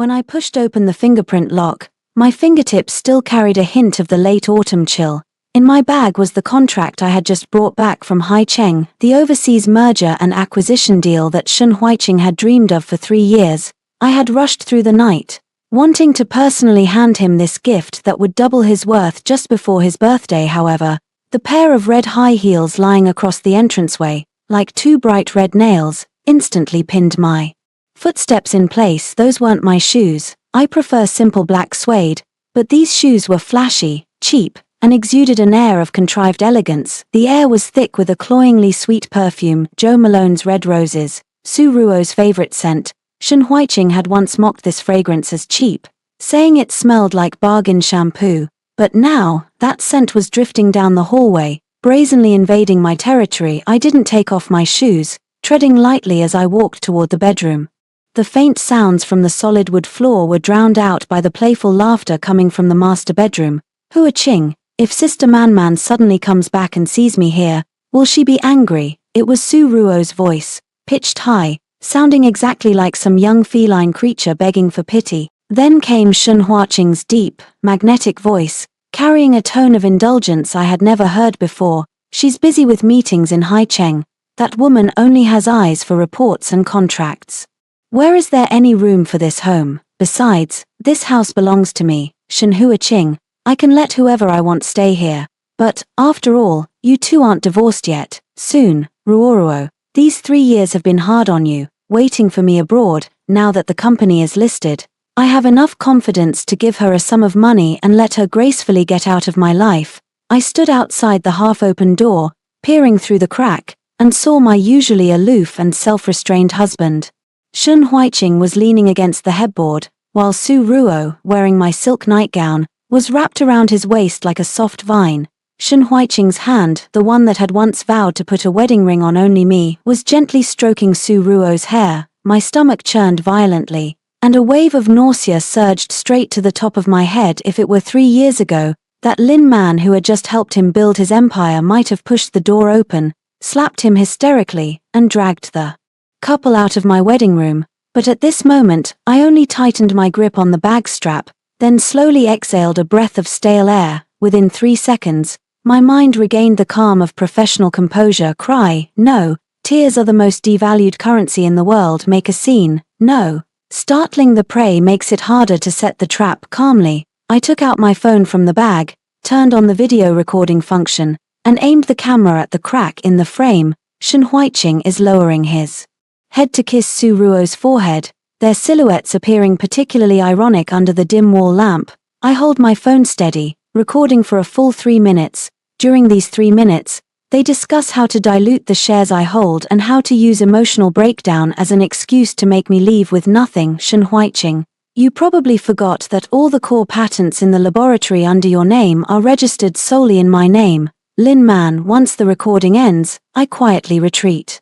When I pushed open the fingerprint lock, my fingertips still carried a hint of the late autumn chill. In my bag was the contract I had just brought back from Haicheng, the overseas merger and acquisition deal that Shen Huiqing had dreamed of for 3 years. I had rushed through the night, wanting to personally hand him this gift that would double his worth just before his birthday. However, the pair of red high heels lying across the entranceway, like 2 bright red nails, instantly pinned my footsteps in place. Those weren't my shoes. I prefer simple black suede, but these shoes were flashy, cheap, and exuded an air of contrived elegance. The air was thick with a cloyingly sweet perfume, Jo Malone's Red Roses, Su Ruo's favorite scent. Shen Huiqing had once mocked this fragrance as cheap, saying it smelled like bargain shampoo, but now, that scent was drifting down the hallway, brazenly invading my territory. I didn't take off my shoes, treading lightly as I walked toward the bedroom. The faint sounds from the solid wood floor were drowned out by the playful laughter coming from the master bedroom. Huiqing, if Sister Man suddenly comes back and sees me here, will she be angry? It was Su Ruo's voice, pitched high, sounding exactly like some young feline creature begging for pity. Then came Shen Huiqing's deep, magnetic voice, carrying a tone of indulgence I had never heard before. She's busy with meetings in Haicheng. That woman only has eyes for reports and contracts. Where is there any room for this home? Besides, this house belongs to me, Shen Huiqing. I can let whoever I want stay here. But, after all, you two aren't divorced yet. Soon, Ruoruo. These 3 years have been hard on you, waiting for me abroad. Now that the company is listed, I have enough confidence to give her a sum of money and let her gracefully get out of my life. I stood outside the half-open door, peering through the crack, and saw my usually aloof and self-restrained husband. Shen Huiqing was leaning against the headboard, while Su Ruo, wearing my silk nightgown, was wrapped around his waist like a soft vine. Shen Huiqing's hand, the one that had once vowed to put a wedding ring on only me, was gently stroking Su Ruo's hair. My stomach churned violently, and a wave of nausea surged straight to the top of my head. If it were 3 years ago, that Lin man who had just helped him build his empire might have pushed the door open, slapped him hysterically, and dragged the couple out of my wedding room. But at this moment, I only tightened my grip on the bag strap, then slowly exhaled a breath of stale air. Within 3 seconds, my mind regained the calm of professional composure. Cry, no. Tears are the most devalued currency in the world. Make a scene, no. Startling the prey makes it harder to set the trap. Calmly, I took out my phone from the bag, turned on the video recording function, and aimed the camera at the crack in the frame. Shen Huiqing is lowering his head to kiss Su Ruo's forehead, their silhouettes appearing particularly ironic under the dim wall lamp. I hold my phone steady, recording for a full 3 minutes. During these 3 minutes, they discuss how to dilute the shares I hold and how to use emotional breakdown as an excuse to make me leave with nothing. Shen Huiqing, you probably forgot that all the core patents in the laboratory under your name are registered solely in my name. Lin man. Once the recording ends, I quietly retreat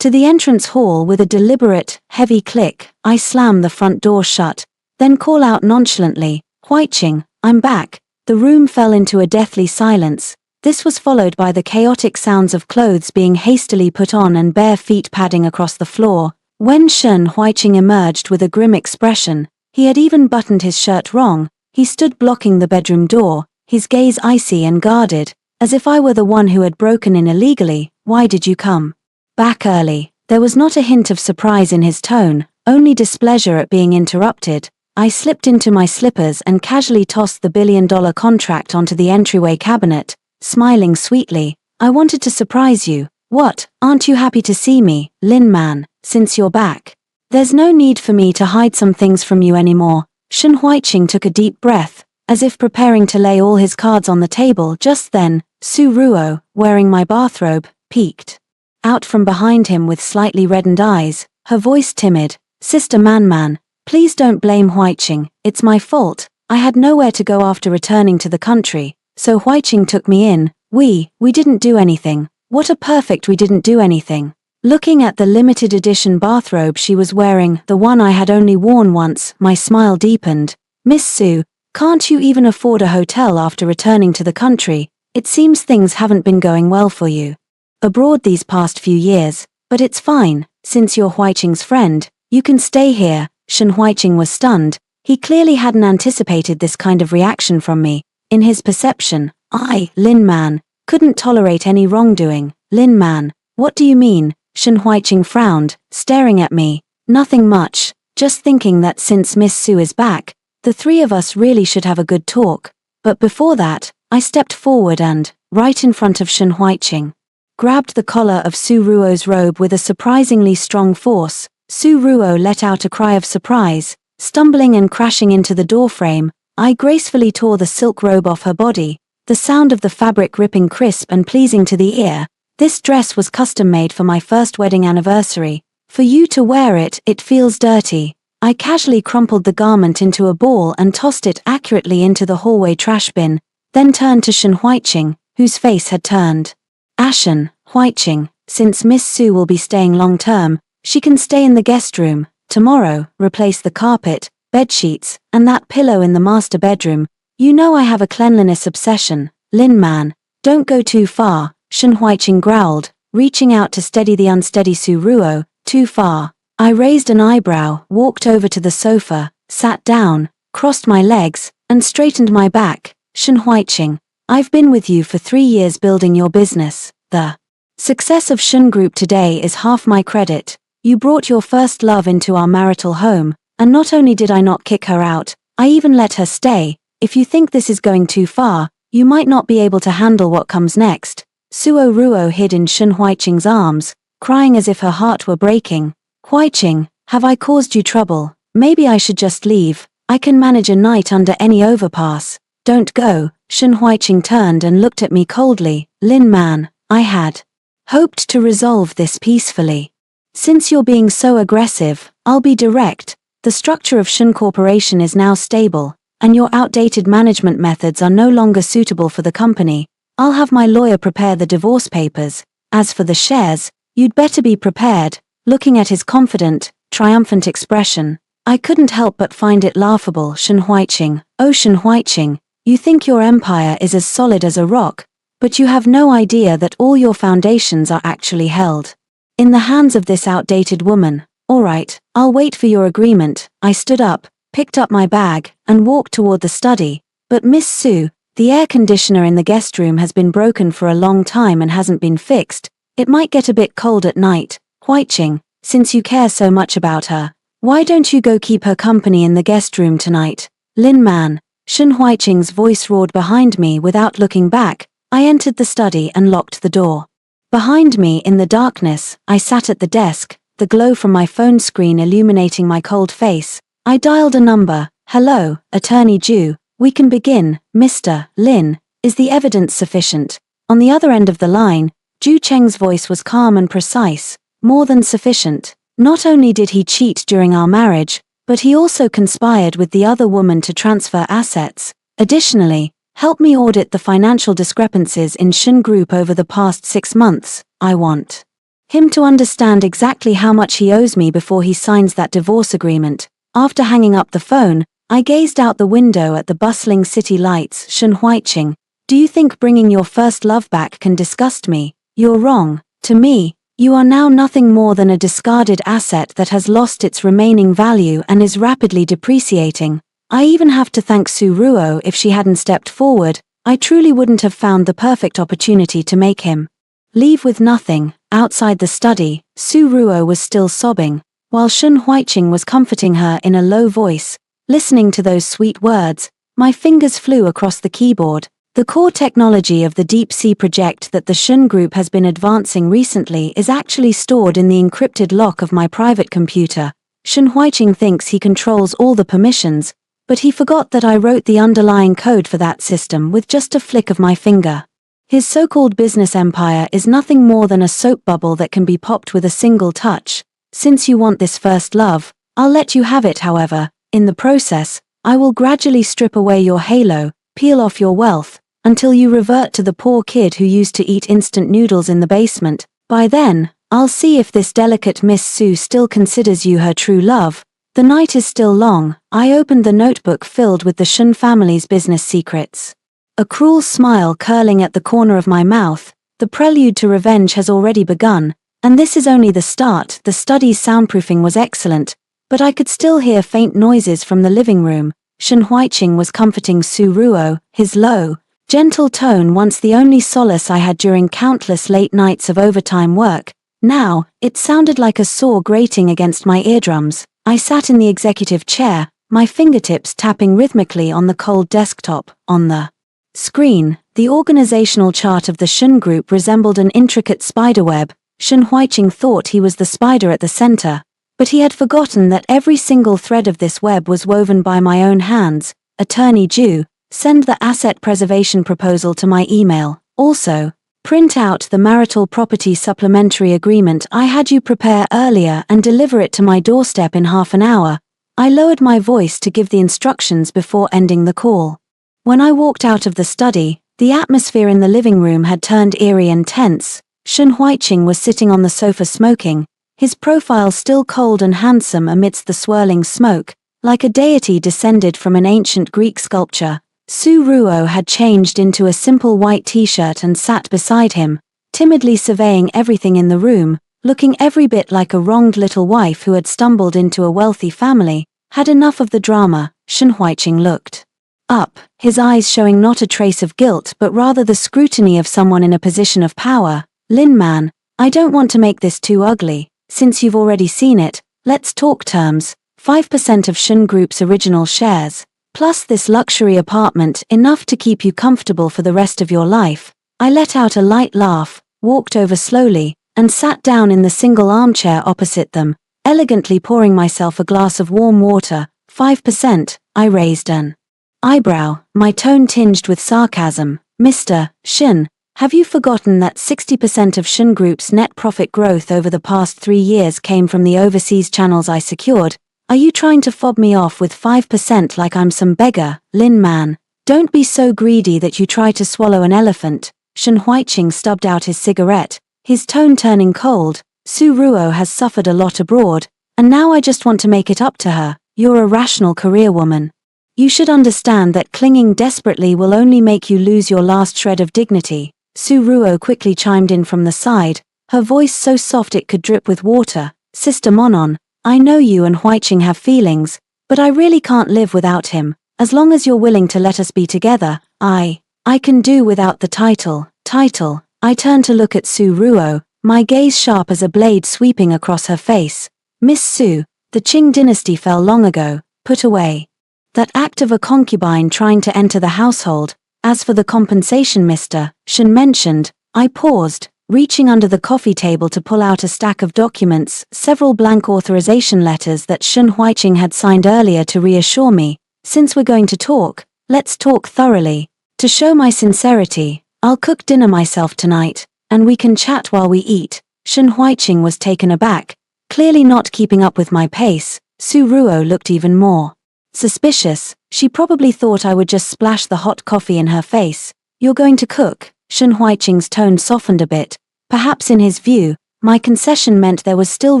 to the entrance hall with a deliberate, heavy click. I slam the front door shut, then call out nonchalantly, Huiqing, I'm back. The room fell into a deathly silence. This was followed by the chaotic sounds of clothes being hastily put on and bare feet padding across the floor. When Shen Huiqing emerged with a grim expression, he had even buttoned his shirt wrong. He stood blocking the bedroom door, his gaze icy and guarded, as if I were the one who had broken in illegally. Why did you come back early? There was not a hint of surprise in his tone, only displeasure at being interrupted. I slipped into my slippers and casually tossed the billion-dollar contract onto the entryway cabinet, smiling sweetly. I wanted to surprise you. What, aren't you happy to see me, Lin man, since you're back? There's no need for me to hide some things from you anymore. Shen Huiqing took a deep breath, as if preparing to lay all his cards on the table. Just then, Su Ruo, wearing my bathrobe, peeked out from behind him with slightly reddened eyes, her voice timid. Sister Man, please don't blame Huiqing. It's my fault. I had nowhere to go after returning to the country, so Huiqing took me in. We didn't do anything. What a perfect we didn't do anything. Looking at the limited edition bathrobe she was wearing, the one I had only worn once, my smile deepened. Miss Su, can't you even afford a hotel after returning to the country? It seems things haven't been going well for you abroad these past few years, but it's fine, since you're Huiqing's friend, you can stay here. Shen Huiqing was stunned. He clearly hadn't anticipated this kind of reaction from me. In his perception, I, Lin Man, couldn't tolerate any wrongdoing. Lin Man, what do you mean? Shen Huiqing frowned, staring at me. Nothing much, just thinking that since Miss Su is back, the three of us really should have a good talk. But before that, I stepped forward and, right in front of Shen Huiqing, grabbed the collar of Su Ruo's robe with a surprisingly strong force. Su Ruo let out a cry of surprise. Stumbling and crashing into the doorframe, I gracefully tore the silk robe off her body, the sound of the fabric ripping crisp and pleasing to the ear. This dress was custom-made for my first wedding anniversary. For you to wear it, it feels dirty. I casually crumpled the garment into a ball and tossed it accurately into the hallway trash bin, then turned to Shen Huiqing, whose face had turned ashen. Huiqing, since Miss Su will be staying long-term, she can stay in the guest room. Tomorrow, replace the carpet, bedsheets, and that pillow in the master bedroom. You know I have a cleanliness obsession. Lin Man, don't go too far, Shen Huiqing growled, reaching out to steady the unsteady Su Ruo. Too far. I raised an eyebrow, walked over to the sofa, sat down, crossed my legs, and straightened my back. Shen Huiqing, I've been with you for 3 years building your business. The success of Shen Group today is half my credit. You brought your first love into our marital home, and not only did I not kick her out, I even let her stay. If you think this is going too far, you might not be able to handle what comes next. Suo Ruo hid in Shen Huiqing's arms, crying as if her heart were breaking. Huiqing, have I caused you trouble? Maybe I should just leave. I can manage a night under any overpass. Don't go. Shen Huiqing turned and looked at me coldly. Lin Man, I had hoped to resolve this peacefully. Since you're being so aggressive, I'll be direct. The structure of Shen Corporation is now stable, and your outdated management methods are no longer suitable for the company. I'll have my lawyer prepare the divorce papers. As for the shares, you'd better be prepared. Looking at his confident, triumphant expression, I couldn't help but find it laughable. Shen Huiqing, oh Shen Huiqing, you think your empire is as solid as a rock, but you have no idea that all your foundations are actually held in the hands of this outdated woman. All right, I'll wait for your agreement. I stood up, picked up my bag, and walked toward the study. But Miss Su, the air conditioner in the guest room has been broken for a long time and hasn't been fixed. It might get a bit cold at night. Huiqing, since you care so much about her, why don't you go keep her company in the guest room tonight? Lin Man, Shen Huiqing's voice roared behind me without looking back. I entered the study and locked the door. Behind me in the darkness, I sat at the desk, the glow from my phone screen illuminating my cold face. I dialed a number. Hello, Attorney Ju, we can begin. Mr. Lin, is the evidence sufficient? On the other end of the line, Ju Cheng's voice was calm and precise. More than sufficient. Not only did he cheat during our marriage, but he also conspired with the other woman to transfer assets. Additionally, help me audit the financial discrepancies in Shen Group over the past 6 months. I want him to understand exactly how much he owes me before he signs that divorce agreement. After hanging up the phone, I gazed out the window at the bustling city lights. Shen Huiqing, do you think bringing your first love back can disgust me? You're wrong. To me, you are now nothing more than a discarded asset that has lost its remaining value and is rapidly depreciating. I even have to thank Su Ruo. If she hadn't stepped forward, I truly wouldn't have found the perfect opportunity to make him leave with nothing. Outside the study, Su Ruo was still sobbing, while Shen Huiqing was comforting her in a low voice. Listening to those sweet words, my fingers flew across the keyboard. The core technology of the deep-sea project that the Shen Group has been advancing recently is actually stored in the encrypted lock of my private computer. Shen Huiqing thinks he controls all the permissions, but he forgot that I wrote the underlying code for that system with just a flick of my finger. His so-called business empire is nothing more than a soap bubble that can be popped with a single touch. Since you want this first love, I'll let you have it. However, in the process, I will gradually strip away your halo, peel off your wealth, until you revert to the poor kid who used to eat instant noodles in the basement. By then, I'll see if this delicate Miss Su still considers you her true love. The night is still long. I opened the notebook filled with the Shen family's business secrets. A cruel smile curling at the corner of my mouth. The prelude to revenge has already begun, and this is only the start. The study's soundproofing was excellent, but I could still hear faint noises from the living room. Shen Huiqing was comforting Su Ruo, his low, gentle tone once the only solace I had during countless late nights of overtime work. Now, it sounded like a saw grating against my eardrums. I sat in the executive chair, my fingertips tapping rhythmically on the cold desktop. On the screen, the organizational chart of the Shen Group resembled an intricate spiderweb. Shen Huiqing thought he was the spider at the center, but he had forgotten that every single thread of this web was woven by my own hands. Attorney Ju, send the asset preservation proposal to my email. Also, print out the marital property supplementary agreement I had you prepare earlier and deliver it to my doorstep in half an hour. I lowered my voice to give the instructions before ending the call. When I walked out of the study, the atmosphere in the living room had turned eerie and tense. Shen Huiqing was sitting on the sofa smoking, his profile still cold and handsome amidst the swirling smoke, like a deity descended from an ancient Greek sculpture. Su Ruo had changed into a simple white t-shirt and sat beside him, timidly surveying everything in the room, looking every bit like a wronged little wife who had stumbled into a wealthy family. Had enough of the drama. Shen Huiqing looked up, his eyes showing not a trace of guilt but rather the scrutiny of someone in a position of power. Lin Man, I don't want to make this too ugly. Since you've already seen it, let's talk terms. 5% of Shen Group's original shares, plus this luxury apartment, enough to keep you comfortable for the rest of your life. I let out a light laugh, walked over slowly, and sat down in the single armchair opposite them, elegantly pouring myself a glass of warm water. 5%, I raised an eyebrow, my tone tinged with sarcasm. Mr. Shen, have you forgotten that 60% of Shen Group's net profit growth over the past 3 years came from the overseas channels I secured? Are you trying to fob me off with 5% like I'm some beggar? Lin Man, don't be so greedy that you try to swallow an elephant. Shen Huiqing stubbed out his cigarette, his tone turning cold. Su Ruo has suffered a lot abroad, and now I just want to make it up to her. You're a rational career woman. You should understand that clinging desperately will only make you lose your last shred of dignity. Su Ruo quickly chimed in from the side, her voice so soft it could drip with water. Sister Monon, I know you and Huiqing have feelings, but I really can't live without him. As long as you're willing to let us be together, I can do without the title. I turned to look at Su Ruo, my gaze sharp as a blade sweeping across her face. Miss Su, the Qing dynasty fell long ago. Put away that act of a concubine trying to enter the household. As for the compensation Mr. Shen mentioned, I paused, reaching under the coffee table to pull out a stack of documents, several blank authorization letters that Shen Huiqing had signed earlier to reassure me. Since we're going to talk, let's talk thoroughly. To show my sincerity, I'll cook dinner myself tonight, and we can chat while we eat. Shen Huiqing was taken aback, clearly not keeping up with my pace. Su Ruo looked even more suspicious. She probably thought I would just splash the hot coffee in her face. You're going to cook? Shen Huiqing's tone softened a bit. Perhaps in his view, my concession meant there was still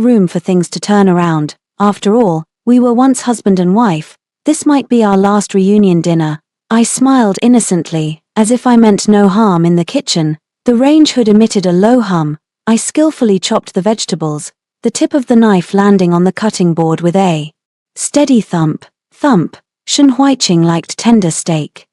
room for things to turn around. After all, we were once husband and wife. This might be our last reunion dinner. I smiled innocently, as if I meant no harm in the kitchen. The range hood emitted a low hum. I skillfully chopped the vegetables, the tip of the knife landing on the cutting board with a steady thump. Thump. Shen Huiqing liked tender steak.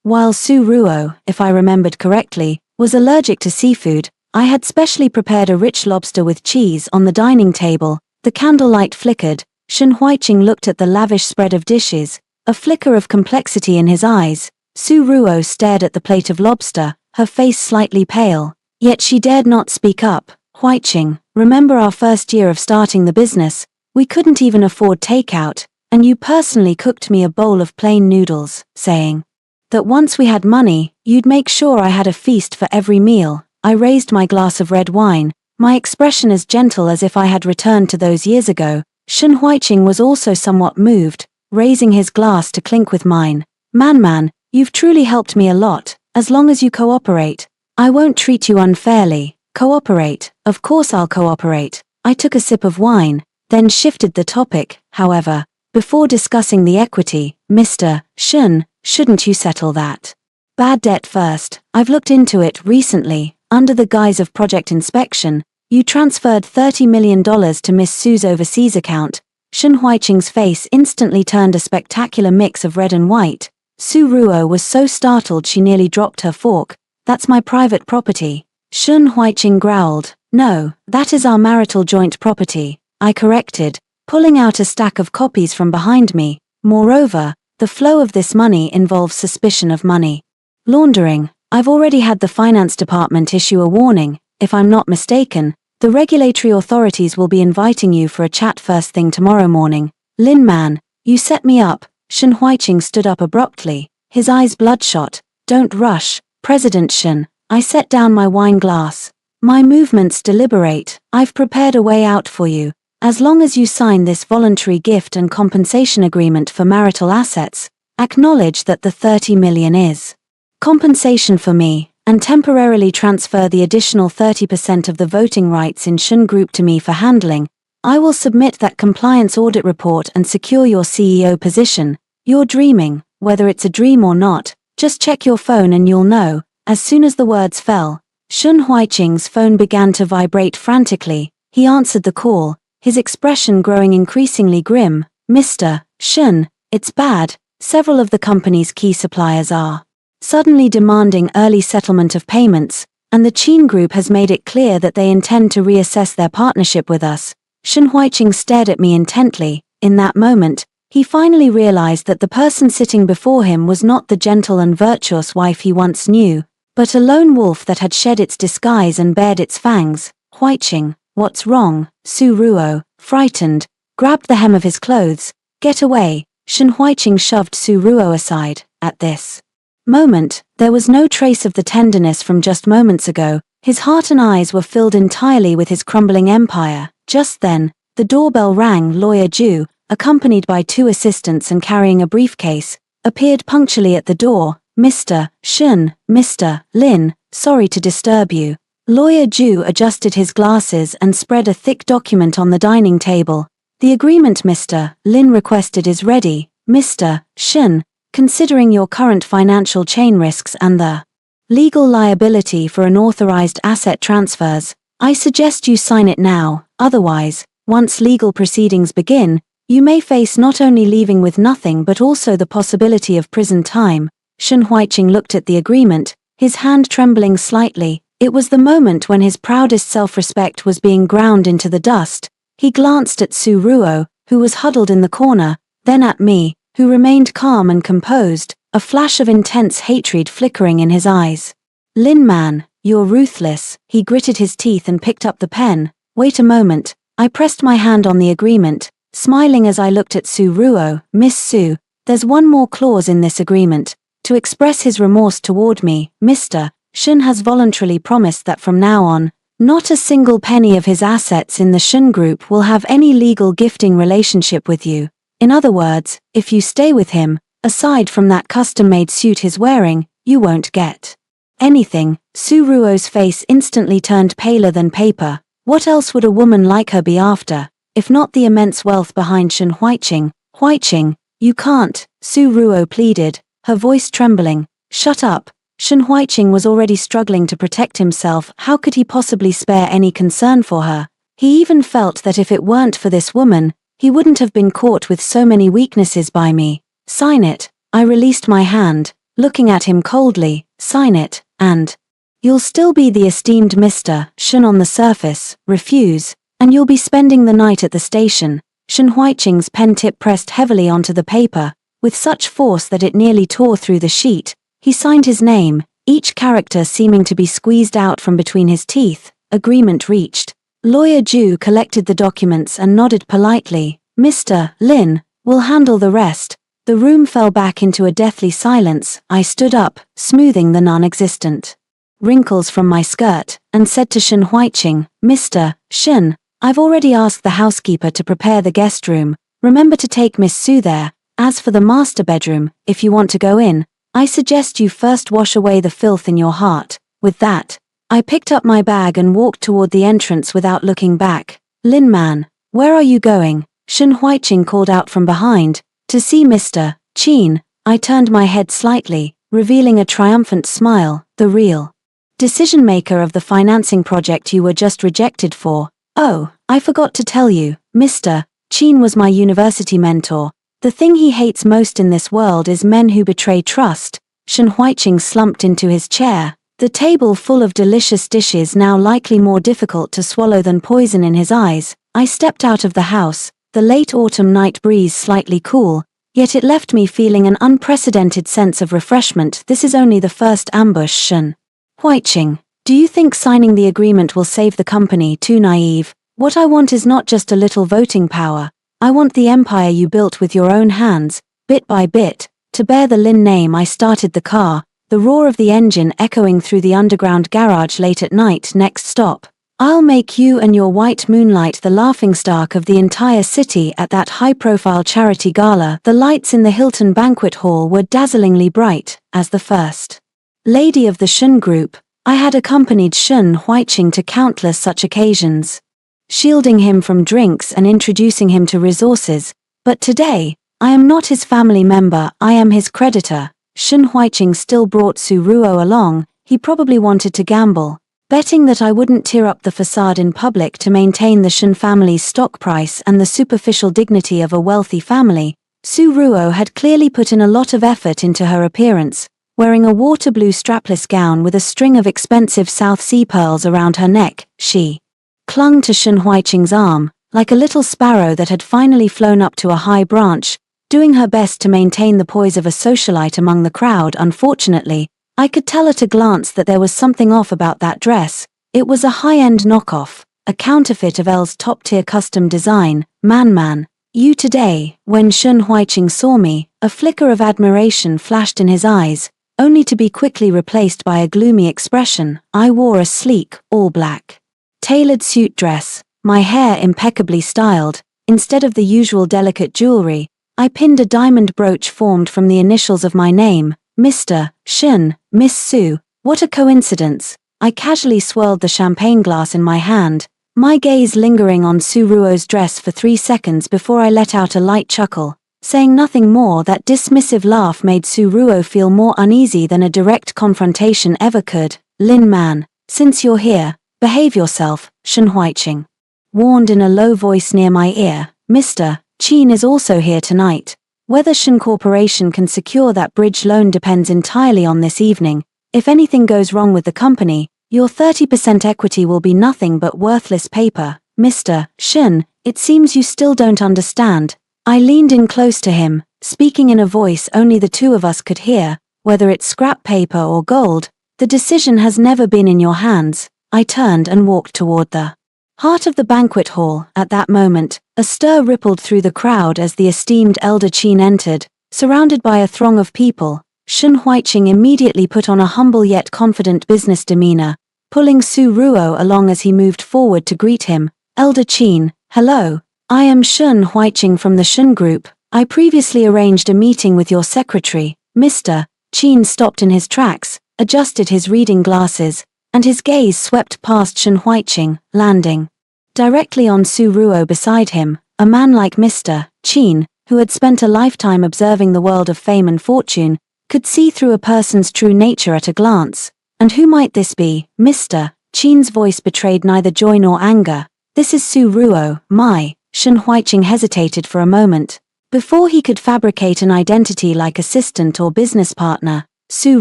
While Su Ruo, if I remembered correctly, was allergic to seafood, I had specially prepared a rich lobster with cheese on the dining table. The candlelight flickered. Shen Huiqing looked at the lavish spread of dishes, a flicker of complexity in his eyes. Su Ruo stared at the plate of lobster, her face slightly pale. Yet she dared not speak up. Huiqing, remember our first year of starting the business? We couldn't even afford takeout, and you personally cooked me a bowl of plain noodles, saying that once we had money, you'd make sure I had a feast for every meal. I raised my glass of red wine, my expression as gentle as if I had returned to those years ago. Shen Huiqing was also somewhat moved, raising his glass to clink with mine. Man, you've truly helped me a lot. As long as you cooperate, I won't treat you unfairly. Cooperate? Of course I'll cooperate. I took a sip of wine, then shifted the topic. However, before discussing the equity, Mr. Shen, shouldn't you settle that bad debt first? I've looked into it recently. Under the guise of project inspection, you transferred $30 million to Miss Su's overseas account. Shen Huiqing's face instantly turned a spectacular mix of red and white. Su Ruo was so startled she nearly dropped her fork. That's my private property. Shen Huiqing growled. No, that is our marital joint property, I corrected, pulling out a stack of copies from behind me. Moreover, the flow of this money involves suspicion of money laundering. I've already had the finance department issue a warning. If I'm not mistaken, the regulatory authorities will be inviting you for a chat first thing tomorrow morning. Lin Man, you set me up. Shen Huiqing stood up abruptly, his eyes bloodshot. Don't rush, President Shen. I set down my wine glass. My movements deliberate. I've prepared a way out for you. As long as you sign this voluntary gift and compensation agreement for marital assets, acknowledge that the 30 million is compensation for me, and temporarily transfer the additional 30% of the voting rights in Shen Group to me for handling, I will submit that compliance audit report and secure your CEO position. You're dreaming, whether it's a dream or not, just check your phone and you'll know. As soon as the words fell, Shen Huiqing's phone began to vibrate frantically. He answered the call, his expression growing increasingly grim. Mr. Shen, it's bad. Several of the company's key suppliers are suddenly demanding early settlement of payments, and the Qin Group has made it clear that they intend to reassess their partnership with us. Shen Huiqing stared at me intently. In that moment, he finally realized that the person sitting before him was not the gentle and virtuous wife he once knew, but a lone wolf that had shed its disguise and bared its fangs. Huiqing, what's wrong? Su Ruo, frightened, grabbed the hem of his clothes. Get away. Shen Huiqing shoved Su Ruo aside. At this moment, there was no trace of the tenderness from just moments ago. His heart and eyes were filled entirely with his crumbling empire. Just then, the doorbell rang. Lawyer Ju, accompanied by 2 assistants and carrying a briefcase, appeared punctually at the door. Mr. Shen, Mr. Lin, sorry to disturb you. Lawyer Ju adjusted his glasses and spread a thick document on the dining table. The agreement Mr. Lin requested is ready. Mr. Shen, considering your current financial chain risks and the legal liability for unauthorized asset transfers, I suggest you sign it now. Otherwise, once legal proceedings begin, you may face not only leaving with nothing but also the possibility of prison time. Shen Huiqing looked at the agreement, his hand trembling slightly. It was the moment when his proudest self-respect was being ground into the dust. He glanced at Su Ruo, who was huddled in the corner, then at me, who remained calm and composed, a flash of intense hatred flickering in his eyes. Lin Man, you're ruthless. He gritted his teeth and picked up the pen. Wait a moment. I pressed my hand on the agreement, smiling as I looked at Su Ruo. Miss Su, there's one more clause in this agreement. To express his remorse toward me, Mr. Shen has voluntarily promised that from now on, not a single penny of his assets in the Shen Group will have any legal gifting relationship with you. In other words, if you stay with him, aside from that custom-made suit he's wearing, you won't get anything. Su Ruo's face instantly turned paler than paper. What else would a woman like her be after, if not the immense wealth behind Shen Huiqing? Huiqing, you can't, Su Ruo pleaded, her voice trembling. Shut up. Shen Huiqing was already struggling to protect himself. How could he possibly spare any concern for her? He even felt that if it weren't for this woman, he wouldn't have been caught with so many weaknesses by me. Sign it. I released my hand, looking at him coldly. Sign it, and you'll still be the esteemed Mr. Shen on the surface. Refuse, and you'll be spending the night at the station. Shen Huiqing's pen tip pressed heavily onto the paper, with such force that it nearly tore through the sheet. He signed his name, each character seeming to be squeezed out from between his teeth. Agreement reached. Lawyer Ju collected the documents and nodded politely. Mr. Lin, we'll handle the rest. The room fell back into a deathly silence. I stood up, smoothing the non-existent wrinkles from my skirt, and said to Shen Huiqing, Mr. Shen, I've already asked the housekeeper to prepare the guest room. Remember to take Miss Su there. As for the master bedroom, if you want to go in, I suggest you first wash away the filth in your heart. With that, I picked up my bag and walked toward the entrance without looking back. Lin Man, where are you going? Shen Huiqing called out from behind. To see Mr. Qin. I turned my head slightly, revealing a triumphant smile. The real decision maker of the financing project you were just rejected for. Oh, I forgot to tell you, Mr. Qin was my university mentor. The thing he hates most in this world is men who betray trust. Shen Huiqing slumped into his chair, the table full of delicious dishes now likely more difficult to swallow than poison in his eyes. I stepped out of the house, the late autumn night breeze slightly cool, yet it left me feeling an unprecedented sense of refreshment. This is only the first ambush, Shen Huiqing. Do you think signing the agreement will save the company? Too naive. What I want is not just a little voting power. I want the empire you built with your own hands, bit by bit. To bear the Lin name, I started the car, the roar of the engine echoing through the underground garage late at night. Next stop. I'll make you and your white moonlight the laughingstock of the entire city at that high-profile charity gala. The lights in the Hilton banquet hall were dazzlingly bright. As the first lady of the Shen Group, I had accompanied Shen Huiqing to countless such occasions, shielding him from drinks and introducing him to resources. But today, I am not his family member, I am his creditor. Shen Huiqing still brought Su Ruo along. He probably wanted to gamble, betting that I wouldn't tear up the facade in public to maintain the Shen family's stock price and the superficial dignity of a wealthy family. Su Ruo had clearly put in a lot of effort into her appearance, wearing a water blue strapless gown with a string of expensive South Sea pearls around her neck. She clung to Shen Huiqing's arm, like a little sparrow that had finally flown up to a high branch, doing her best to maintain the poise of a socialite among the crowd. Unfortunately, I could tell at a glance that there was something off about that dress. It was a high-end knockoff, a counterfeit of Elle's top-tier custom design. Man, you today. When Shen Huiqing saw me, a flicker of admiration flashed in his eyes, only to be quickly replaced by a gloomy expression. I wore a sleek, all-black, tailored suit dress, my hair impeccably styled. Instead of the usual delicate jewelry, I pinned a diamond brooch formed from the initials of my name, Mr. Shen, Miss Su. What a coincidence. I casually swirled the champagne glass in my hand, my gaze lingering on Su Ruo's dress for 3 seconds before I let out a light chuckle. Saying nothing more, that dismissive laugh made Su Ruo feel more uneasy than a direct confrontation ever could. Lin man, since you're here, behave yourself, Shen Huiqing warned in a low voice near my ear. Mr. Qin is also here tonight. Whether Shen Corporation can secure that bridge loan depends entirely on this evening. If anything goes wrong with the company, your 30% equity will be nothing but worthless paper. Mr. Shen, it seems you still don't understand. I leaned in close to him, speaking in a voice only the two of us could hear. Whether it's scrap paper or gold, the decision has never been in your hands. I turned and walked toward the heart of the banquet hall. At that moment, a stir rippled through the crowd as the esteemed elder Qin entered, surrounded by a throng of people. Shen Huiqing immediately put on a humble yet confident business demeanor, pulling Su Ruo along as he moved forward to greet him. Elder Qin, hello. I am Shen Huiqing from the Shen Group. I previously arranged a meeting with your secretary, Mr. Qin stopped in his tracks, adjusted his reading glasses, and his gaze swept past Shen Huiqing, landing directly on Su Ruo beside him. A man like Mr. Qin, who had spent a lifetime observing the world of fame and fortune, could see through a person's true nature at a glance. And who might this be? Mr. Qin's voice betrayed neither joy nor anger. This is Su Ruo, my. Shen Huiqing hesitated for a moment. Before he could fabricate an identity like assistant or business partner, Su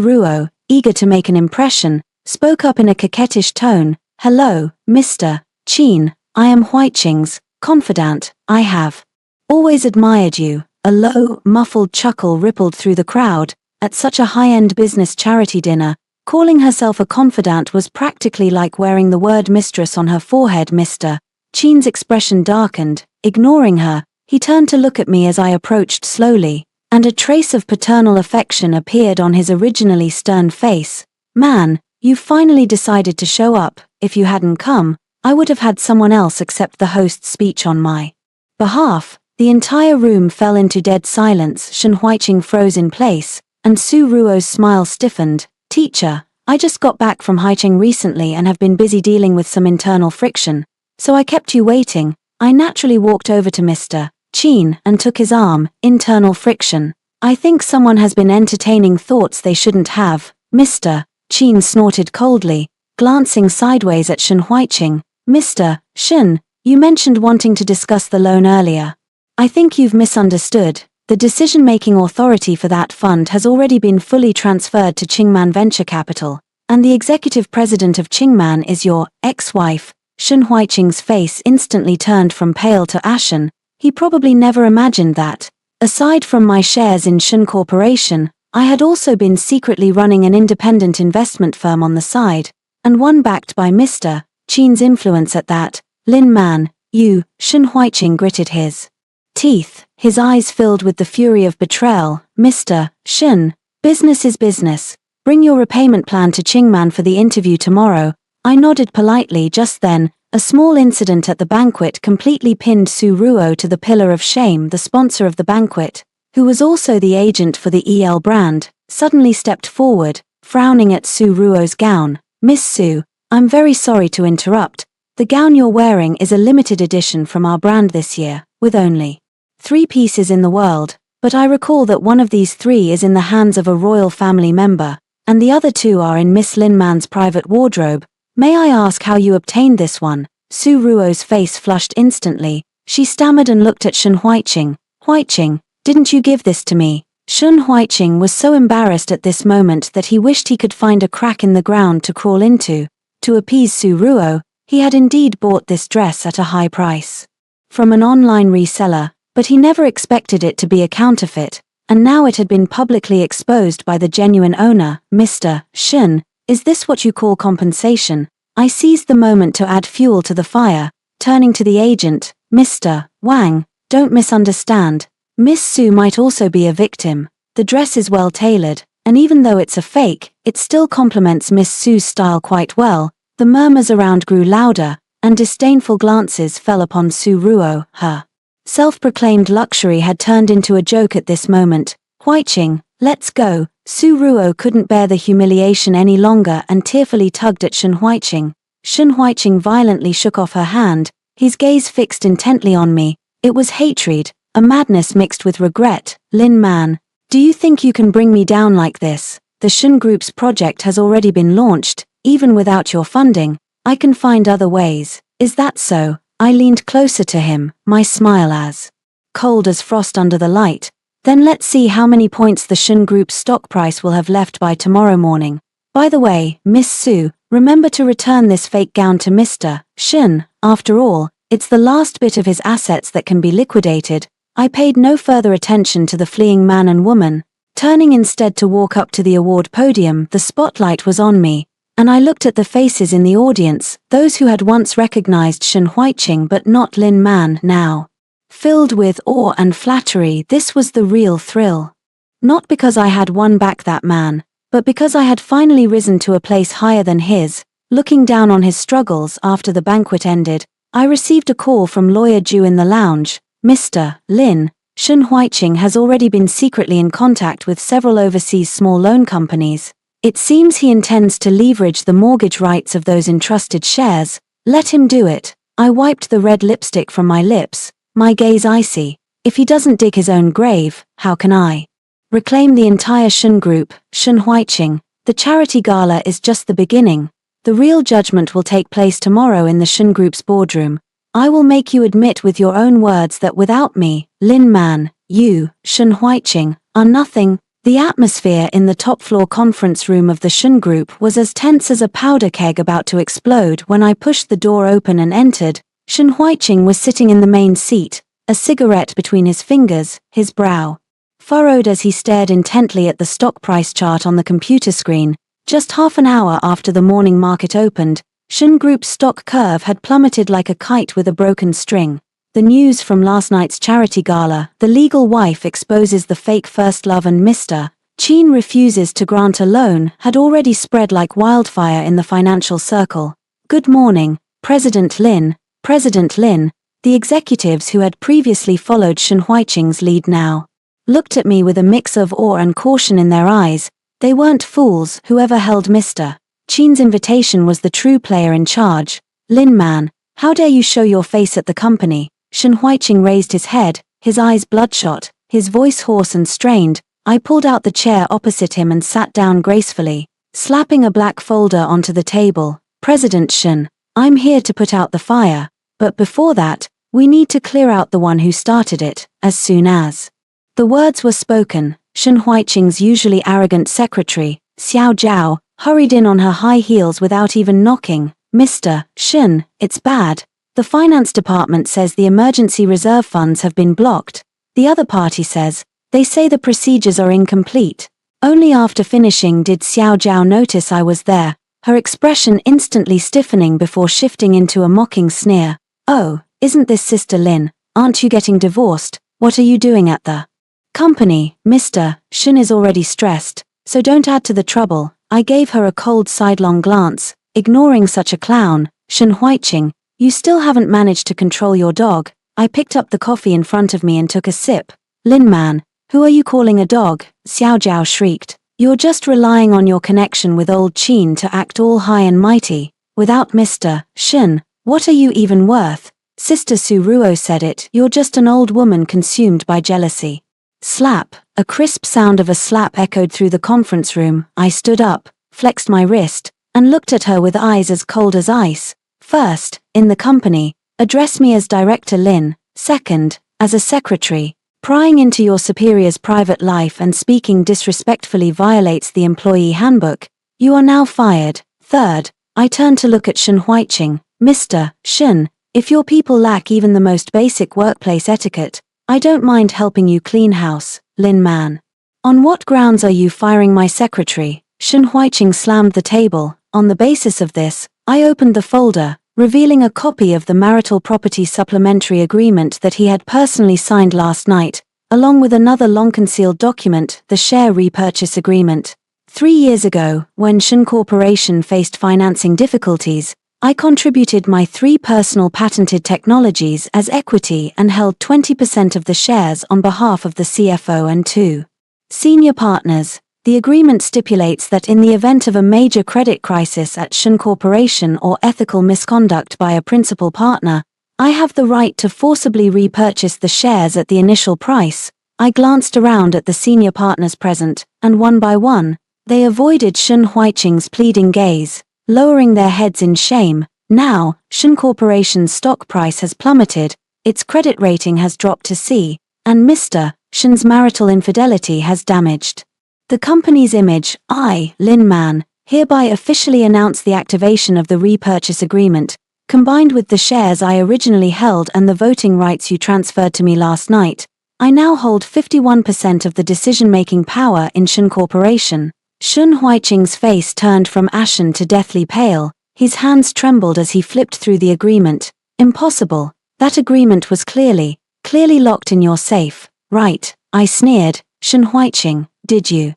Ruo, eager to make an impression, spoke up in a coquettish tone. Hello, Mr. Qin, I am Huiqing's confidant. I have always admired you. A low, muffled chuckle rippled through the crowd. At such a high-end business charity dinner, calling herself a confidant was practically like wearing the word mistress on her forehead. Mr. Qin's expression darkened. Ignoring her, he turned to look at me as I approached slowly, and a trace of paternal affection appeared on his originally stern face. Man, you finally decided to show up. If you hadn't come, I would have had someone else accept the host's speech on my behalf. The entire room fell into dead silence. Shen Huiqing froze in place, and Su Ruo's smile stiffened. Teacher, I just got back from Haicheng recently and have been busy dealing with some internal friction, so I kept you waiting. I naturally walked over to Mr. Qin and took his arm. Internal friction. I think someone has been entertaining thoughts they shouldn't have. Mr. Qin snorted coldly, glancing sideways at Shen Huiqing. Mr. Shen, you mentioned wanting to discuss the loan earlier. I think you've misunderstood. The decision-making authority for that fund has already been fully transferred to Qingman Venture Capital, and the executive president of Qingman is your ex-wife. Shen Huiqing's face instantly turned from pale to ashen. He probably never imagined that. Aside from my shares in Shen Corporation, I had also been secretly running an independent investment firm on the side, and one backed by Mr. Qin's influence at that. Lin Man, you, Shen Huiqing gritted his teeth, his eyes filled with the fury of betrayal. Mr. Shen, business is business. Bring your repayment plan to Qingman for the interview tomorrow. I nodded politely. Just then, a small incident at the banquet completely pinned Su Ruo to the pillar of shame. The sponsor of the banquet, who was also the agent for the EL brand, suddenly stepped forward, frowning at Su Ruo's gown. Miss Su, I'm very sorry to interrupt. The gown you're wearing is a limited edition from our brand this year, with only 3 pieces in the world, but I recall that one of these 3 is in the hands of a royal family member, and the other 2 are in Miss Lin Man's private wardrobe. May I ask how you obtained this one? Su Ruo's face flushed instantly. She stammered and looked at Shen Huiqing. Huiqing, didn't you give this to me? Shen Huiqing was so embarrassed at this moment that he wished he could find a crack in the ground to crawl into. To appease Su Ruo, he had indeed bought this dress at a high price from an online reseller, but he never expected it to be a counterfeit, and now it had been publicly exposed by the genuine owner. Mr. Shen, is this what you call compensation? I seized the moment to add fuel to the fire, turning to the agent. Mr. Wang, don't misunderstand. Miss Su might also be a victim. The dress is well tailored, and even though it's a fake, it still complements Miss Su's style quite well. The murmurs around grew louder, and disdainful glances fell upon Su Ruo. Her self-proclaimed luxury had turned into a joke at this moment. Huiqing, let's go. Su Ruo couldn't bear the humiliation any longer and tearfully tugged at Shen Huiqing. Shen Huiqing violently shook off her hand, his gaze fixed intently on me. It was hatred, a madness mixed with regret. Lin Man, do you think you can bring me down like this? The Shen Group's project has already been launched. Even without your funding, I can find other ways. Is that so? I leaned closer to him, my smile as cold as frost under the light. Then let's see how many points the Shen Group's stock price will have left by tomorrow morning. By the way, Miss Su, remember to return this fake gown to Mr. Shen. After all, it's the last bit of his assets that can be liquidated. I paid no further attention to the fleeing man and woman, turning instead to walk up to the award podium. The spotlight was on me, and I looked at the faces in the audience, those who had once recognized Shen Huiqing but not Lin Man now. Filled with awe and flattery, this was the real thrill. Not because I had won back that man, but because I had finally risen to a place higher than his. Looking down on his struggles after the banquet ended, I received a call from Lawyer Ju in the lounge. Mr. Lin, Shen Huiqing has already been secretly in contact with several overseas small loan companies. It seems he intends to leverage the mortgage rights of those entrusted shares. Let him do it. I wiped the red lipstick from my lips, my gaze icy. If he doesn't dig his own grave, how can I reclaim the entire Shen Group? Shen Huiqing, the charity gala is just the beginning. The real judgment will take place tomorrow in the Shen Group's boardroom. I will make you admit with your own words that without me, Lin Man, you, Shen Huiqing, are nothing. The atmosphere in the top-floor conference room of the Shen Group was as tense as a powder keg about to explode. When I pushed the door open and entered, Shen Huiqing was sitting in the main seat, a cigarette between his fingers, his brow furrowed as he stared intently at the stock price chart on the computer screen. Just half an hour after the morning market opened, Shen Group's stock curve had plummeted like a kite with a broken string. The news from last night's charity gala, the legal wife exposes the fake first love and Mr. Qin refuses to grant a loan, had already spread like wildfire in the financial circle. Good morning, President Lin. President Lin, the executives who had previously followed Shen Huiqing's lead now looked at me with a mix of awe and caution in their eyes. They weren't fools. Whoever held Mr. Qin's invitation was the true player in charge. Lin Man, how dare you show your face at the company? Shen Huiqing raised his head, his eyes bloodshot, his voice hoarse and strained. I pulled out the chair opposite him and sat down gracefully, slapping a black folder onto the table. President Shen, I'm here to put out the fire. But before that, We need to clear out the one who started it, as soon as. The words were spoken. Shen Huiqing's usually arrogant secretary, Xiao Zhao, hurried in on her high heels without even knocking. Mr. Shen, it's bad. The finance department says the emergency reserve funds have been blocked. The other party says, they say the procedures are incomplete. Only after finishing did Xiao Zhao notice I was there, her expression instantly stiffening before shifting into a mocking sneer. Oh, isn't this Sister Lin? Aren't you getting divorced? What are you doing at the company? Mr. Shen is already stressed, so don't add to the trouble. I gave her a cold sidelong glance, ignoring such a clown. Shen Huiqing, you still haven't managed to control your dog. I picked up the coffee in front of me and took a sip. Lin man, who are you calling a dog? Xiao Zhao shrieked. You're just relying on your connection with old Qin to act all high and mighty. Without Mr. Shen, what are you even worth? Sister Su Ruo said it. You're just an old woman consumed by jealousy. Slap. A crisp sound of a slap echoed through the conference room. I stood up, flexed my wrist, and looked at her with eyes as cold as ice. First, in the company, address me as Director Lin. Second, as a secretary. Prying into your superior's private life and speaking disrespectfully violates the employee handbook. You are now fired. Third, I turned to look at Shen Huiqing. Mr. Shen, if your people lack even the most basic workplace etiquette, I don't mind helping you clean house. Lin man. On what grounds are you firing my secretary? Shen Huiqing slammed the table. On the basis of this, I opened the folder, revealing a copy of the marital property supplementary agreement that he had personally signed last night, along with another long-concealed document, the share repurchase agreement. 3 years ago, when Shen Corporation faced financing difficulties, I contributed my 3 personal patented technologies as equity and held 20% of the shares on behalf of the CFO and 2 senior partners. The agreement stipulates that in the event of a major credit crisis at Shen Corporation or ethical misconduct by a principal partner, I have the right to forcibly repurchase the shares at the initial price. I glanced around at the senior partners present, and one by one, they avoided Shen Huiqing's pleading gaze, lowering their heads in shame. Now, Shen Corporation's stock price has plummeted, its credit rating has dropped to C, and Mr. Shen's marital infidelity has damaged the company's image. I, Lin Man, hereby officially announce the activation of the repurchase agreement, combined with the shares I originally held and the voting rights you transferred to me last night. I now hold 51% of the decision-making power in Shen Corporation. Shen Huiqing's face turned from ashen to deathly pale. His hands trembled as he flipped through the agreement. Impossible. That agreement was clearly locked in your safe. Right, I sneered. Shen Huiqing, did you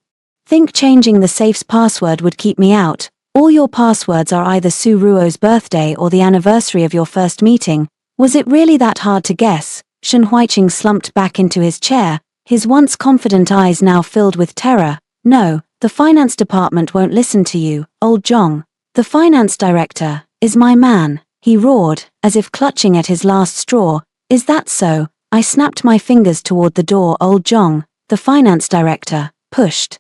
think changing the safe's password would keep me out? All your passwords are either Su Ruo's birthday or the anniversary of your first meeting. Was it really that hard to guess? Shen Huiqing slumped back into his chair, his once confident eyes now filled with terror. No, the finance department won't listen to you, old Zhong. The finance director is my man, he roared, as if clutching at his last straw. Is that so? I snapped my fingers toward the door. Old Zhong, the finance director, pushed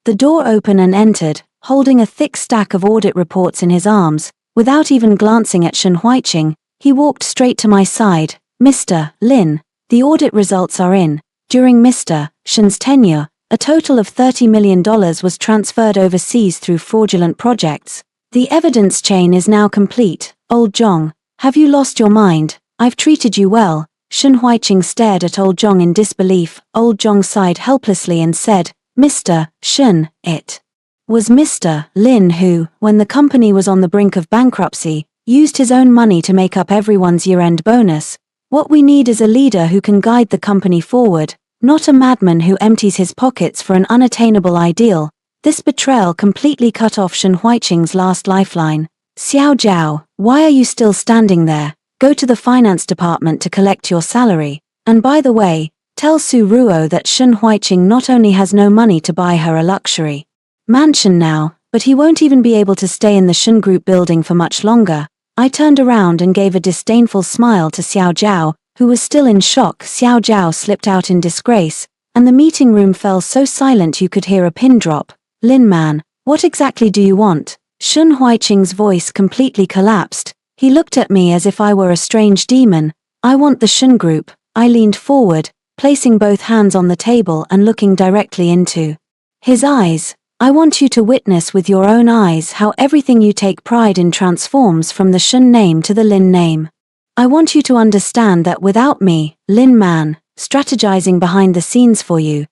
the door open and entered, holding a thick stack of audit reports in his arms. Without even glancing at Shen Huiqing, he walked straight to my side. Mr. Lin, the audit results are in. During Mr. Shen's tenure, a total of $30 million was transferred overseas through fraudulent projects. The evidence chain is now complete. Old Zhong, have you lost your mind? I've treated you well. Shen Huiqing stared at Old Zhong in disbelief. Old Zhong sighed helplessly and said, Mr. Shen, it was Mr. Lin who, when the company was on the brink of bankruptcy, used his own money to make up everyone's year-end bonus. What we need is a leader who can guide the company forward, not a madman who empties his pockets for an unattainable ideal. This betrayal completely cut off Shen Huiqing's last lifeline. Xiao Zhao, why are you still standing there? Go to the finance department to collect your salary. And by the way, tell Su Ruo that Shen Huiqing not only has no money to buy her a luxury mansion now, but he won't even be able to stay in the Shen Group building for much longer. I turned around and gave a disdainful smile to Xiao Zhao, who was still in shock. Xiao Zhao slipped out in disgrace, and the meeting room fell so silent you could hear a pin drop. Lin man, what exactly do you want? Shen Huiqing's voice completely collapsed. He looked at me as if I were a strange demon. I want the Shun Group. I leaned forward, placing both hands on the table and looking directly into his eyes. I want you to witness with your own eyes how everything you take pride in transforms from the Shun name to the Lin name. I want you to understand that without me, Lin Man, strategizing behind the scenes for you,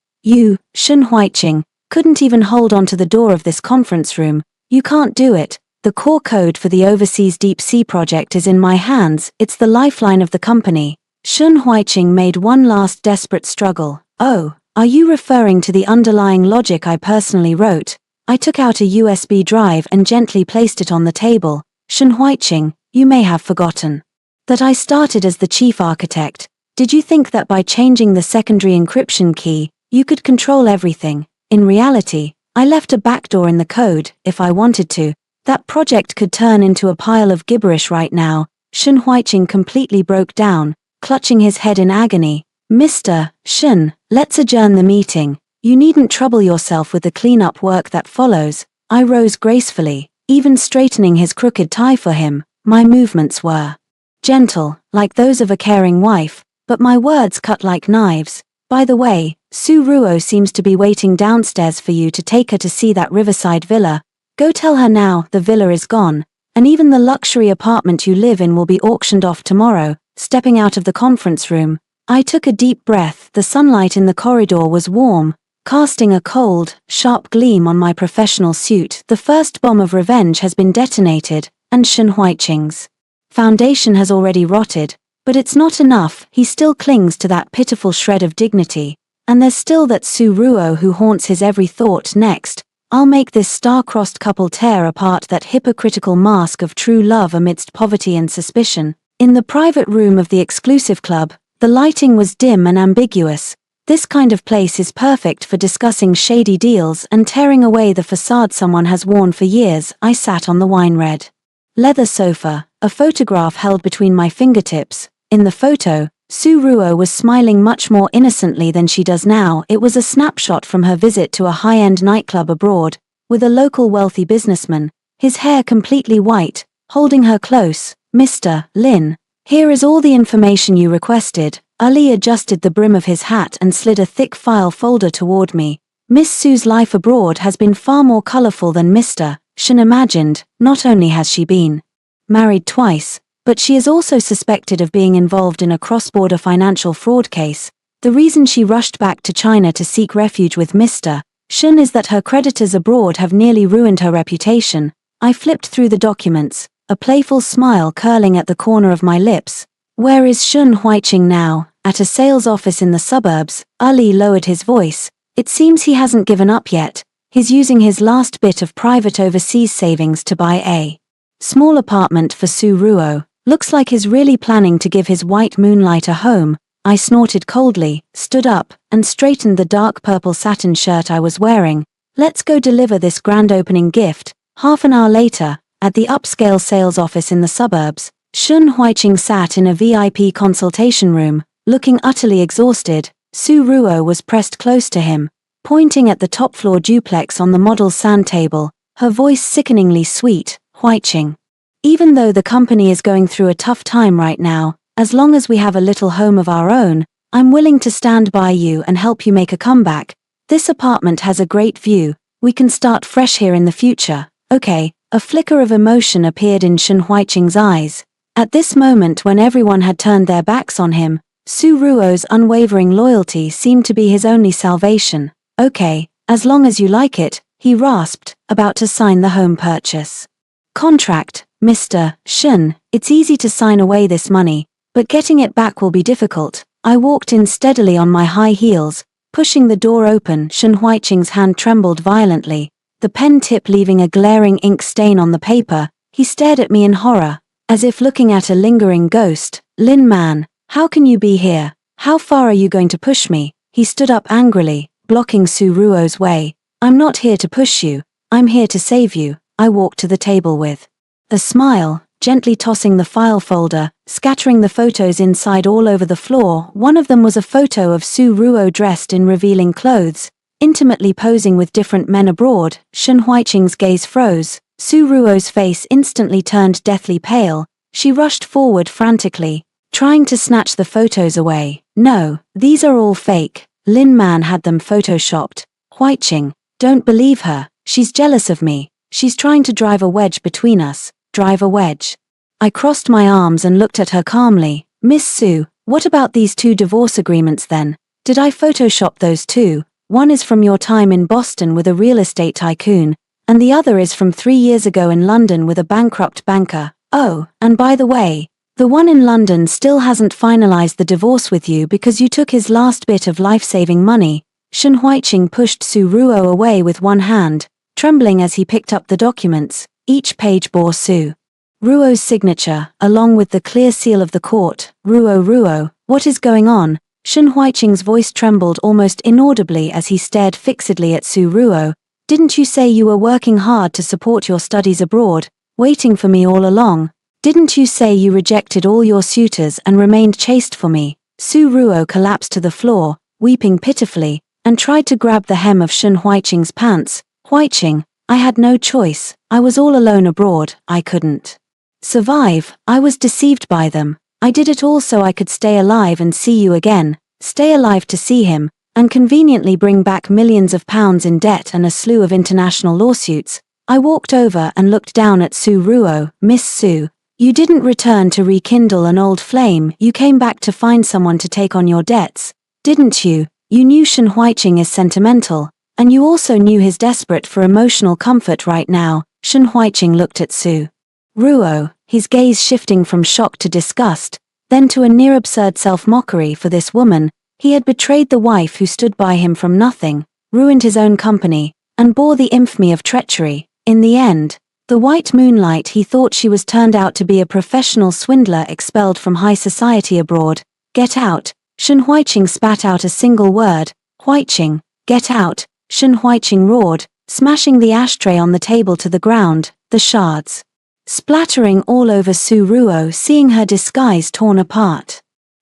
Shun Huiqing, couldn't even hold onto the door of this conference room. You can't do it. The core code for the overseas deep sea project is in my hands. It's the lifeline of the company. Shun Huiqing made one last desperate struggle. Oh, are you referring to the underlying logic I personally wrote? I took out a USB drive and gently placed it on the table. Shun Huiqing, you may have forgotten that I started as the chief architect. Did you think that by changing the secondary encryption key, you could control everything? In reality, I left a backdoor in the code. If I wanted to, that project could turn into a pile of gibberish right now. Shun Huiqing completely broke down, clutching his head in agony. Mr. Shun, let's adjourn the meeting. You needn't trouble yourself with the cleanup work that follows. I rose gracefully, even straightening his crooked tie for him. My movements were gentle, like those of a caring wife, but my words cut like knives. By the way, Su Ruo seems to be waiting downstairs for you to take her to see that riverside villa. Go tell her now the villa is gone, and even the luxury apartment you live in will be auctioned off tomorrow. Stepping out of the conference room, I took a deep breath. The sunlight in the corridor was warm, casting a cold, sharp gleam on my professional suit. The first bomb of revenge has been detonated, and Shun Huiqing's foundation has already rotted. But it's not enough. He still clings to that pitiful shred of dignity. And there's still that Su Ruo who haunts his every thought. Next, I'll make this star-crossed couple tear apart that hypocritical mask of true love amidst poverty and suspicion. In the private room of the exclusive club, the lighting was dim and ambiguous. This kind of place is perfect for discussing shady deals and tearing away the facade someone has worn for years. I sat on the wine-red leather sofa, a photograph held between my fingertips. In the photo, Su Ruo was smiling much more innocently than she does now. It was a snapshot from her visit to a high-end nightclub abroad, with a local wealthy businessman, his hair completely white, holding her close. Mr. Lin, here is all the information you requested. Ali adjusted the brim of his hat and slid a thick file folder toward me. Miss Su's life abroad has been far more colorful than Mr. Shun imagined. Not only has she been married twice, but she is also suspected of being involved in a cross-border financial fraud case. The reason she rushed back to China to seek refuge with Mr. Shun is that her creditors abroad have nearly ruined her reputation. I flipped through the documents, a playful smile curling at the corner of my lips. Where is Shun Huiqing now? At a sales office in the suburbs. Ali lowered his voice. It seems he hasn't given up yet. He's using his last bit of private overseas savings to buy a small apartment for Su Ruo. Looks like he's really planning to give his white moonlight a home. I snorted coldly, stood up, and straightened the dark purple satin shirt I was wearing. Let's go deliver this grand opening gift. Half an hour later, at the upscale sales office in the suburbs, Shun Huiqing sat in a VIP consultation room, looking utterly exhausted. Su Ruo was pressed close to him, pointing at the top-floor duplex on the model's sand table, her voice sickeningly sweet. Huiqing, even though the company is going through a tough time right now, as long as we have a little home of our own, I'm willing to stand by you and help you make a comeback. This apartment has a great view. We can start fresh here in the future. Okay. A flicker of emotion appeared in Shun Huiqing's eyes. At this moment when everyone had turned their backs on him, Su Ruo's unwavering loyalty seemed to be his only salvation. Okay, as long as you like it, he rasped, about to sign the home purchase contract. Mr. Shun, it's easy to sign away this money, but getting it back will be difficult. I walked in steadily on my high heels, pushing the door open. Shun Huiqing's hand trembled violently, the pen tip leaving a glaring ink stain on the paper. He stared at me in horror, as if looking at a lingering ghost. Lin Man, how can you be here? How far are you going to push me? He stood up angrily, blocking Su Ruo's way. I'm not here to push you, I'm here to save you. I walked to the table with a smile, gently tossing the file folder, scattering the photos inside all over the floor. One of them was a photo of Su Ruo dressed in revealing clothes, intimately posing with different men abroad. Shun Huiqing's gaze froze. Su Ruo's face instantly turned deathly pale. She rushed forward frantically, trying to snatch the photos away. No, these are all fake. Lin Man had them photoshopped. Huiqing, don't believe her. She's jealous of me. She's trying to drive a wedge between us. Drive a wedge. I crossed my arms and looked at her calmly. Miss Sue, what about these 2 divorce agreements then? Did I photoshop those too? One is from your time in Boston with a real estate tycoon, and the other is from 3 years ago in London with a bankrupt banker. Oh, and by the way, the one in London still hasn't finalized the divorce with you because you took his last bit of life-saving money. Shen Huiqing pushed Su Ruo away with one hand, trembling as he picked up the documents. Each page bore Su Ruo's signature, along with the clear seal of the court. Ruo, what is going on? Shen Huiqing's voice trembled almost inaudibly as he stared fixedly at Su Ruo. Didn't you say you were working hard to support your studies abroad, waiting for me all along? Didn't you say you rejected all your suitors and remained chaste for me? Su Ruo collapsed to the floor, weeping pitifully, and tried to grab the hem of Shen Huiqing's pants. Huiqing, I had no choice. I was all alone abroad. I couldn't survive. I was deceived by them. I did it all so I could stay alive and see you again, stay alive to see him, and conveniently bring back millions of pounds in debt and a slew of international lawsuits. I walked over and looked down at Su Ruo. Miss Su, you didn't return to rekindle an old flame, you came back to find someone to take on your debts, didn't you? You knew Shen Huiqing is sentimental, and you also knew he's desperate for emotional comfort right now. Shen Huiqing looked at Su Ruo, his gaze shifting from shock to disgust, then to a near-absurd self-mockery for this woman. He had betrayed the wife who stood by him from nothing, ruined his own company, and bore the infamy of treachery. In the end, the white moonlight he thought she was turned out to be a professional swindler expelled from high society abroad. Get out. Shen Huiqing spat out a single word. Huiqing, get out. Shen Huiqing roared, smashing the ashtray on the table to the ground, the shards splattering all over Su Ruo, seeing her disguise torn apart.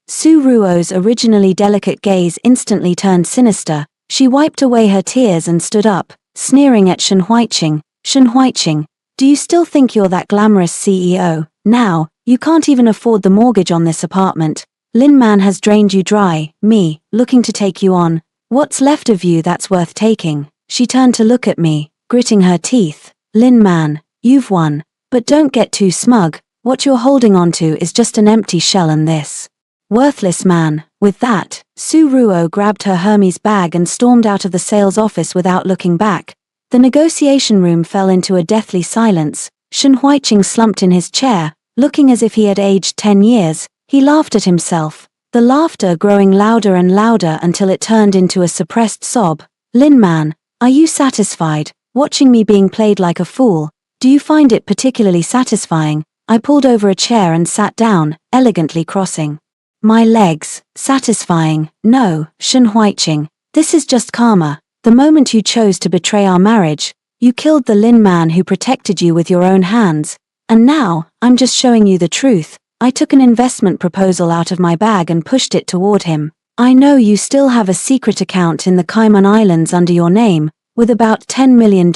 Su Ruo's originally delicate gaze instantly turned sinister. She wiped away her tears and stood up, sneering at Shen Huiqing. Shen Huiqing, do you still think you're that glamorous CEO? Now, you can't even afford the mortgage on this apartment. Lin Man has drained you dry, me, looking to take you on. What's left of you that's worth taking? She turned to look at me, gritting her teeth. Lin Man, you've won. But don't get too smug. What you're holding onto is just an empty shell and this worthless man. With that, Su Ruo grabbed her Hermes bag and stormed out of the sales office without looking back. The negotiation room fell into a deathly silence. Shen Huiqing slumped in his chair, looking as if he had aged 10 years. He laughed at himself, the laughter growing louder and louder until it turned into a suppressed sob. Lin Man, are you satisfied, watching me being played like a fool? Do you find it particularly satisfying? I pulled over a chair and sat down, elegantly crossing my legs. Satisfying? No, Shen Huiqing. This is just karma. The moment you chose to betray our marriage, you killed the Lin Man who protected you with your own hands. And now, I'm just showing you the truth. I took an investment proposal out of my bag and pushed it toward him. I know you still have a secret account in the Cayman Islands under your name, with about $10 million.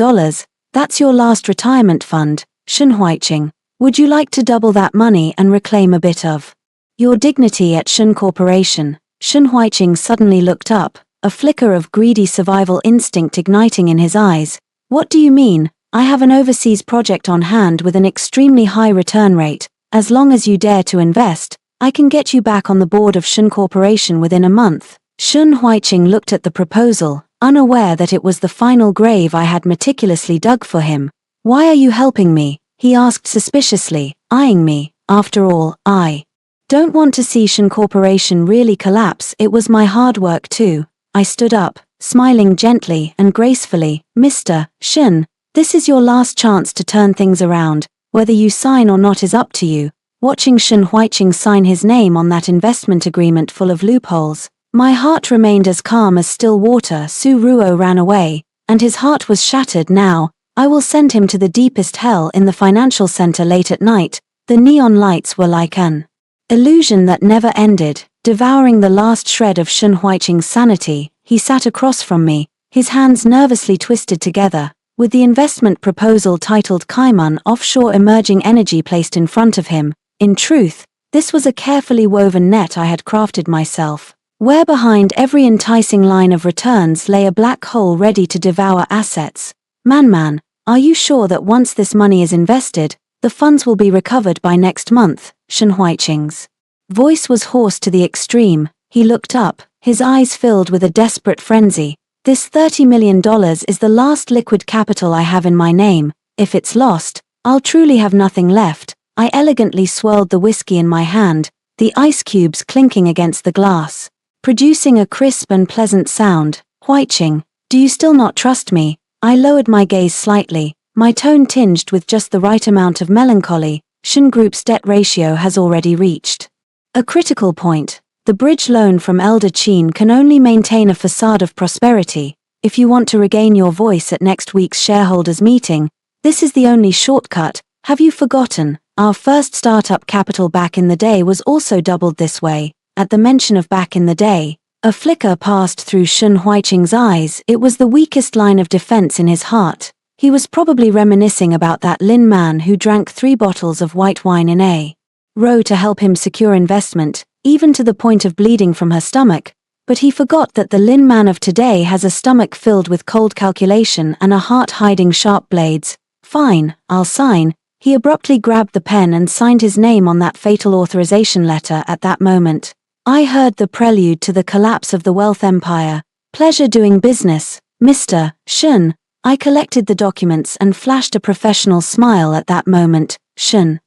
That's your last retirement fund. Shen Huiqing, would you like to double that money and reclaim a bit of your dignity at Shen Corporation? Shen Huiqing suddenly looked up, a flicker of greedy survival instinct igniting in his eyes. What do you mean? I have an overseas project on hand with an extremely high return rate. As long as you dare to invest, I can get you back on the board of Shen Corporation within a month. Shen Huiqing looked at the proposal, unaware that it was the final grave I had meticulously dug for him. Why are you helping me? He asked suspiciously, eyeing me. After all, I don't want to see Shen Corporation really collapse. It was my hard work too. I stood up, smiling gently and gracefully. Mr. Shen, this is your last chance to turn things around. Whether you sign or not is up to you. Watching Shen Huiqing sign his name on that investment agreement full of loopholes, my heart remained as calm as still water. Su Ruo ran away, and his heart was shattered now. I will send him to the deepest hell in the financial center late at night. The neon lights were like an illusion that never ended, devouring the last shred of Shen Huiqing's sanity. He sat across from me, his hands nervously twisted together, with the investment proposal titled Cayman Offshore Emerging Energy placed in front of him. In truth, This was a carefully woven net I had crafted myself, where behind every enticing line of returns lay a black hole ready to devour assets. Man, are you sure that once this money is invested, the funds will be recovered by next month? Shen Huiqing's voice was hoarse to the extreme. He looked up, his eyes filled with a desperate frenzy. This $30 million is the last liquid capital I have in my name. If it's lost, I'll truly have nothing left. I elegantly swirled the whiskey in my hand, the ice cubes clinking against the glass, producing a crisp and pleasant sound. Huiqing, do you still not trust me? I lowered my gaze slightly, my tone tinged with just the right amount of melancholy. Shen Group's debt ratio has already reached a critical point. The bridge loan from Elder Qin can only maintain a facade of prosperity. If you want to regain your voice at next week's shareholders meeting, this is the only shortcut. Have you forgotten? Our first startup capital back in the day was also doubled this way. At the mention of back in the day, a flicker passed through Shen Huiqing's eyes. It was the weakest line of defense in his heart. He was probably reminiscing about that Lin man who drank 3 bottles of white wine in a row to help him secure investment, even to the point of bleeding from her stomach. But he forgot that the Lin man of today has a stomach filled with cold calculation and a heart hiding sharp blades. Fine, I'll sign. He abruptly grabbed the pen and signed his name on that fatal authorization letter. At that moment, I heard the prelude to the collapse of the wealth empire. Pleasure doing business, Mr. Shen. I collected the documents and flashed a professional smile at that moment. Shen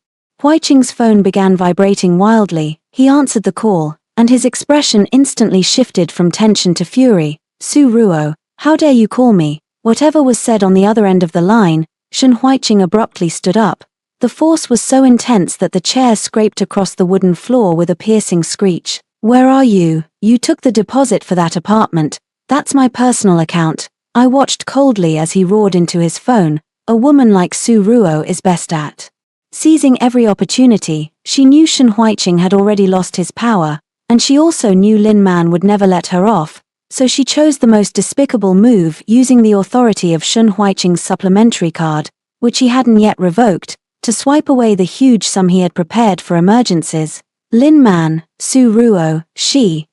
Huiqing's phone began vibrating wildly. He answered the call, and his expression instantly shifted from tension to fury. Su Ruo, how dare you call me? Whatever was said on the other end of the line. Shen Huiqing abruptly stood up. The force was so intense that the chair scraped across the wooden floor with a piercing screech. Where are you? You took the deposit for that apartment. That's my personal account. I watched coldly as he roared into his phone. A woman like Su Ruo is best at seizing every opportunity. She knew Shen Huiqing had already lost his power, and she also knew Lin Man would never let her off, so she chose the most despicable move, using the authority of Shen Huiqing's supplementary card, which he hadn't yet revoked, to swipe away the huge sum he had prepared for emergencies. Lin Man, Su Ruo, Shen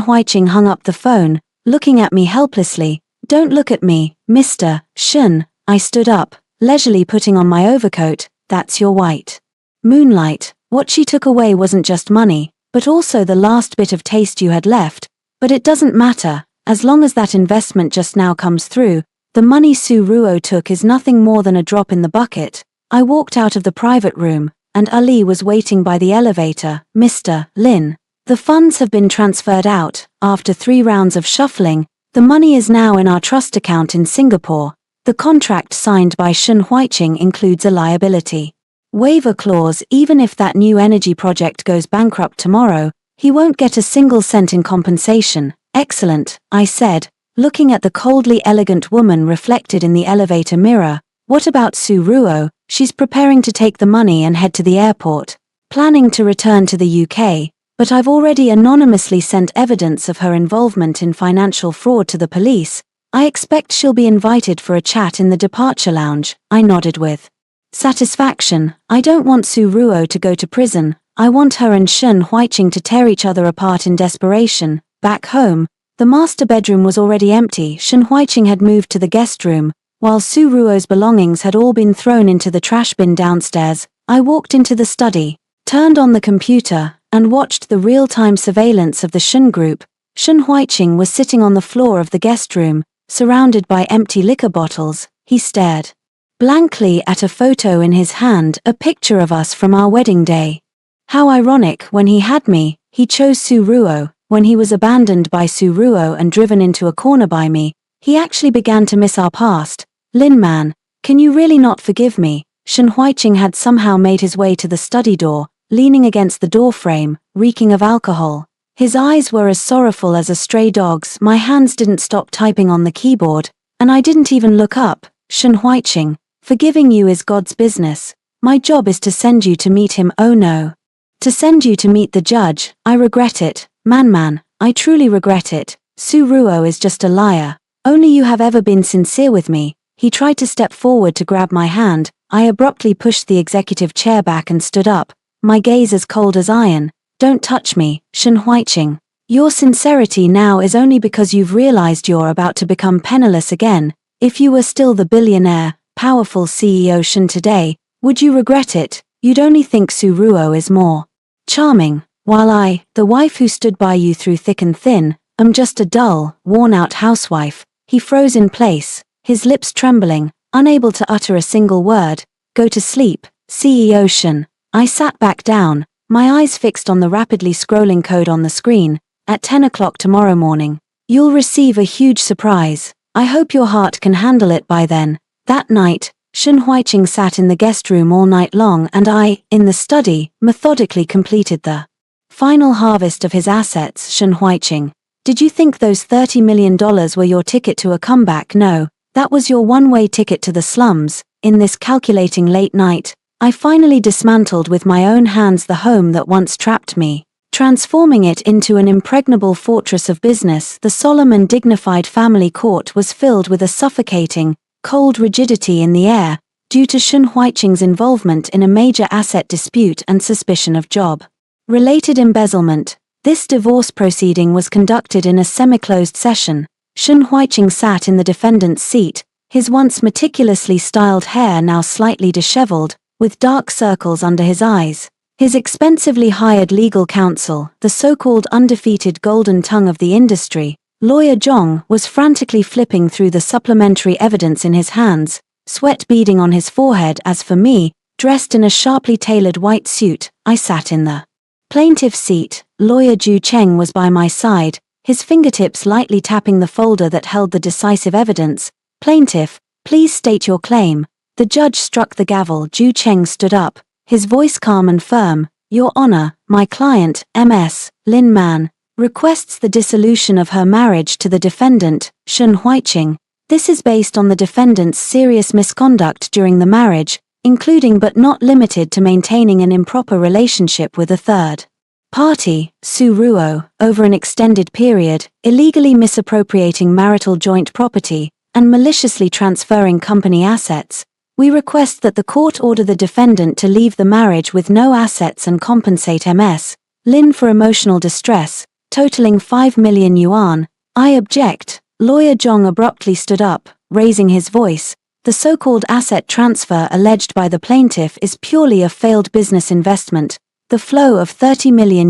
Huiqing hung up the phone, looking at me helplessly. Don't look at me, Mr. Shen. I stood up, leisurely putting on my overcoat. That's your white moonlight. What she took away wasn't just money, but also the last bit of taste you had left. But it doesn't matter, as long as that investment just now comes through. The money Su Ruo took is nothing more than a drop in the bucket. I walked out of the private room, and Ali was waiting by the elevator. Mr. Lin, the funds have been transferred out. After 3 rounds of shuffling, the money is now in our trust account in Singapore. The contract signed by Shen Huiqing includes a liability waiver clause. Even if that new energy project goes bankrupt tomorrow, he won't get a single cent in compensation. Excellent, I said, looking at the coldly elegant woman reflected in the elevator mirror. What about Su Ruo? She's preparing to take the money and head to the airport, planning to return to the UK, but I've already anonymously sent evidence of her involvement in financial fraud to the police. I expect she'll be invited for a chat in the departure lounge. I nodded with satisfaction. I don't want Su Ruo to go to prison. I want her and Shen Huiqing to tear each other apart in desperation. Back home, the master bedroom was already empty. Shen Huiqing had moved to the guest room, while Su Ruo's belongings had all been thrown into the trash bin downstairs. I walked into the study, turned on the computer, and watched the real-time surveillance of the Shen Group. Shen Huiqing was sitting on the floor of the guest room, surrounded by empty liquor bottles. He stared blankly at a photo in his hand, a picture of us from our wedding day. How ironic, when he had me, he chose Su Ruo. When he was abandoned by Su Ruo and driven into a corner by me, he actually began to miss our past. Lin Man, can you really not forgive me? Shen Huiqing had somehow made his way to the study door, leaning against the doorframe, reeking of alcohol. His eyes were as sorrowful as a stray dog's. My hands didn't stop typing on the keyboard, and I didn't even look up. Shen Huiqing, forgiving you is God's business. My job is to send you to meet him. Oh no. To send you to meet the judge. I regret it. Man, I truly regret it. Su Ruo is just a liar. Only you have ever been sincere with me. He tried to step forward to grab my hand. I abruptly pushed the executive chair back and stood up, my gaze as cold as iron. Don't touch me, Shen Huiqing. Your sincerity now is only because you've realized you're about to become penniless again. If you were still the billionaire, powerful CEO Shen today, would you regret it? You'd only think Su Ruo is more charming, while I, the wife who stood by you through thick and thin, am just a dull, worn-out housewife. He froze in place, his lips trembling, unable to utter a single word. Go to sleep, CEO Shen. I sat back down, my eyes fixed on the rapidly scrolling code on the screen. At 10 o'clock tomorrow morning, you'll receive a huge surprise. I hope your heart can handle it by then. That night, Shen Huiqing sat in the guest room all night long and I, in the study, methodically completed the final harvest of his assets. Shen Huiqing, did you think those $30 million were your ticket to a comeback? No, that was your one-way ticket to the slums. In this calculating late night, I finally dismantled with my own hands the home that once trapped me, transforming it into an impregnable fortress of business. The solemn and dignified family court was filled with a suffocating, cold rigidity in the air, due to Shen Huiqing's involvement in a major asset dispute and suspicion of job-related embezzlement. This divorce proceeding was conducted in a semi-closed session. Shen Huiqing sat in the defendant's seat, his once meticulously styled hair now slightly disheveled, with dark circles under his eyes. His expensively hired legal counsel, the so-called undefeated golden tongue of the industry, Lawyer Zhong, was frantically flipping through the supplementary evidence in his hands, sweat beading on his forehead. As for me, dressed in a sharply tailored white suit, I sat in the plaintiff's seat. Lawyer Zhu Cheng was by my side, his fingertips lightly tapping the folder that held the decisive evidence. Plaintiff, please state your claim. The judge struck the gavel. Zhu Cheng stood up, his voice calm and firm. Your Honor, my client, Ms. Lin Man, requests the dissolution of her marriage to the defendant, Shen Huiqing. This is based on the defendant's serious misconduct during the marriage, including but not limited to maintaining an improper relationship with a third party, Su Ruo, over an extended period, illegally misappropriating marital joint property, and maliciously transferring company assets. We request that the court order the defendant to leave the marriage with no assets and compensate Ms. Lin for emotional distress, totaling 5 million yuan. I object. Lawyer Zhong abruptly stood up, raising his voice. The so-called asset transfer alleged by the plaintiff is purely a failed business investment. The flow of $30 million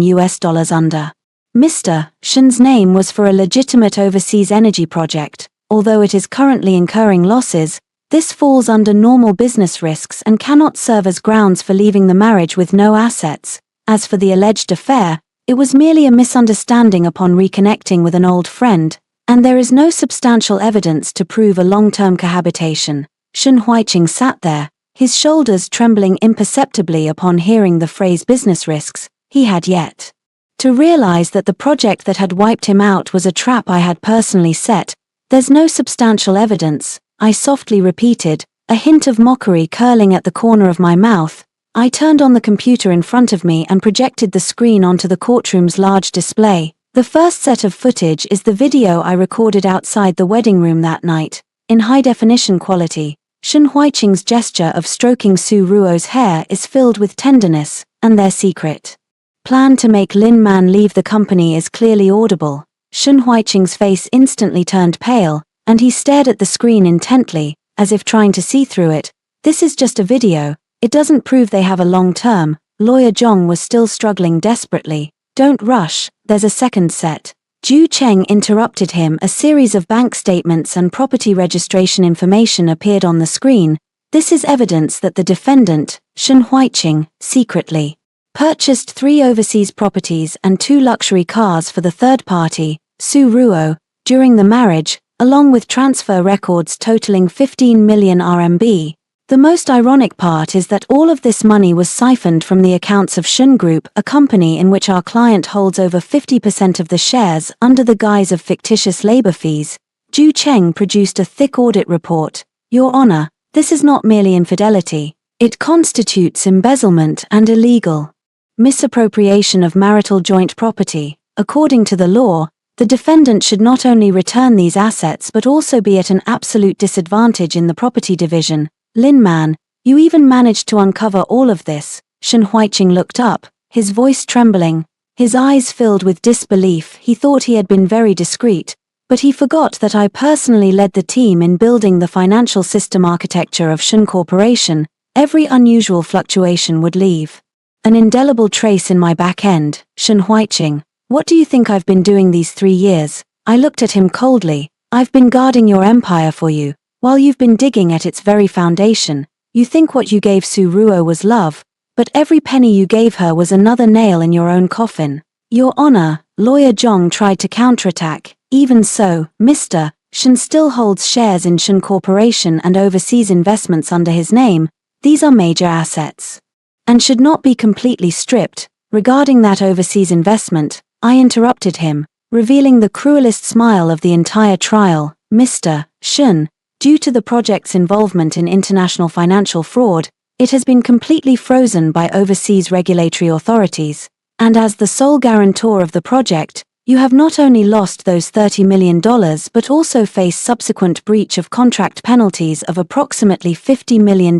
under Mr. Shen's name was for a legitimate overseas energy project. Although it is currently incurring losses, this falls under normal business risks and cannot serve as grounds for leaving the marriage with no assets. As for the alleged affair, it was merely a misunderstanding upon reconnecting with an old friend, and there is no substantial evidence to prove a long-term cohabitation. Shen Huiqing sat there, his shoulders trembling imperceptibly upon hearing the phrase business risks. He had yet to realize that the project that had wiped him out was a trap I had personally set. There's no substantial evidence, I softly repeated, a hint of mockery curling at the corner of my mouth. I turned on the computer in front of me and projected the screen onto the courtroom's large display. The first set of footage is the video I recorded outside the wedding room that night. In high-definition quality, Shen Huiqing's gesture of stroking Su Ruo's hair is filled with tenderness, and their secret plan to make Lin Man leave the company is clearly audible. Shen Huiqing's face instantly turned pale, and he stared at the screen intently, as if trying to see through it. This is just a video, it doesn't prove they have a long-term. Lawyer Zhong was still struggling desperately. Don't rush, there's a second set. Zhu Cheng interrupted him. A series of bank statements and property registration information appeared on the screen. This is evidence that the defendant, Shen Huiqing, secretly purchased 3 overseas properties and 2 luxury cars for the third party, Su Ruo, during the marriage, along with transfer records totaling 15 million RMB. The most ironic part is that all of this money was siphoned from the accounts of Shen Group, a company in which our client holds over 50% of the shares, under the guise of fictitious labor fees. Zhu Cheng produced a thick audit report. Your Honor, this is not merely infidelity. It constitutes embezzlement and illegal misappropriation of marital joint property. According to the law, the defendant should not only return these assets but also be at an absolute disadvantage in the property division. Lin Man, you even managed to uncover all of this. Shen Huiqing looked up, his voice trembling, his eyes filled with disbelief. He thought he had been very discreet, but he forgot that I personally led the team in building the financial system architecture of Shen Corporation. Every unusual fluctuation would leave an indelible trace in my back end. Shen Huiqing, what do you think I've been doing these 3 years? I looked at him coldly. I've been guarding your empire for you, while you've been digging at its very foundation. You think what you gave Su Ruo was love, but every penny you gave her was another nail in your own coffin. Your Honor, Lawyer Zhong tried to counterattack. Even so, Mr. Shen still holds shares in Shen Corporation and overseas investments under his name. These are major assets and should not be completely stripped. Regarding that overseas investment, I interrupted him, revealing the cruelest smile of the entire trial. Mr. Shen, due to the project's involvement in international financial fraud, it has been completely frozen by overseas regulatory authorities, and as the sole guarantor of the project, you have not only lost those $30 million but also face subsequent breach of contract penalties of approximately $50 million.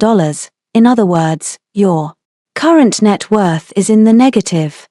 In other words, your current net worth is in the negative.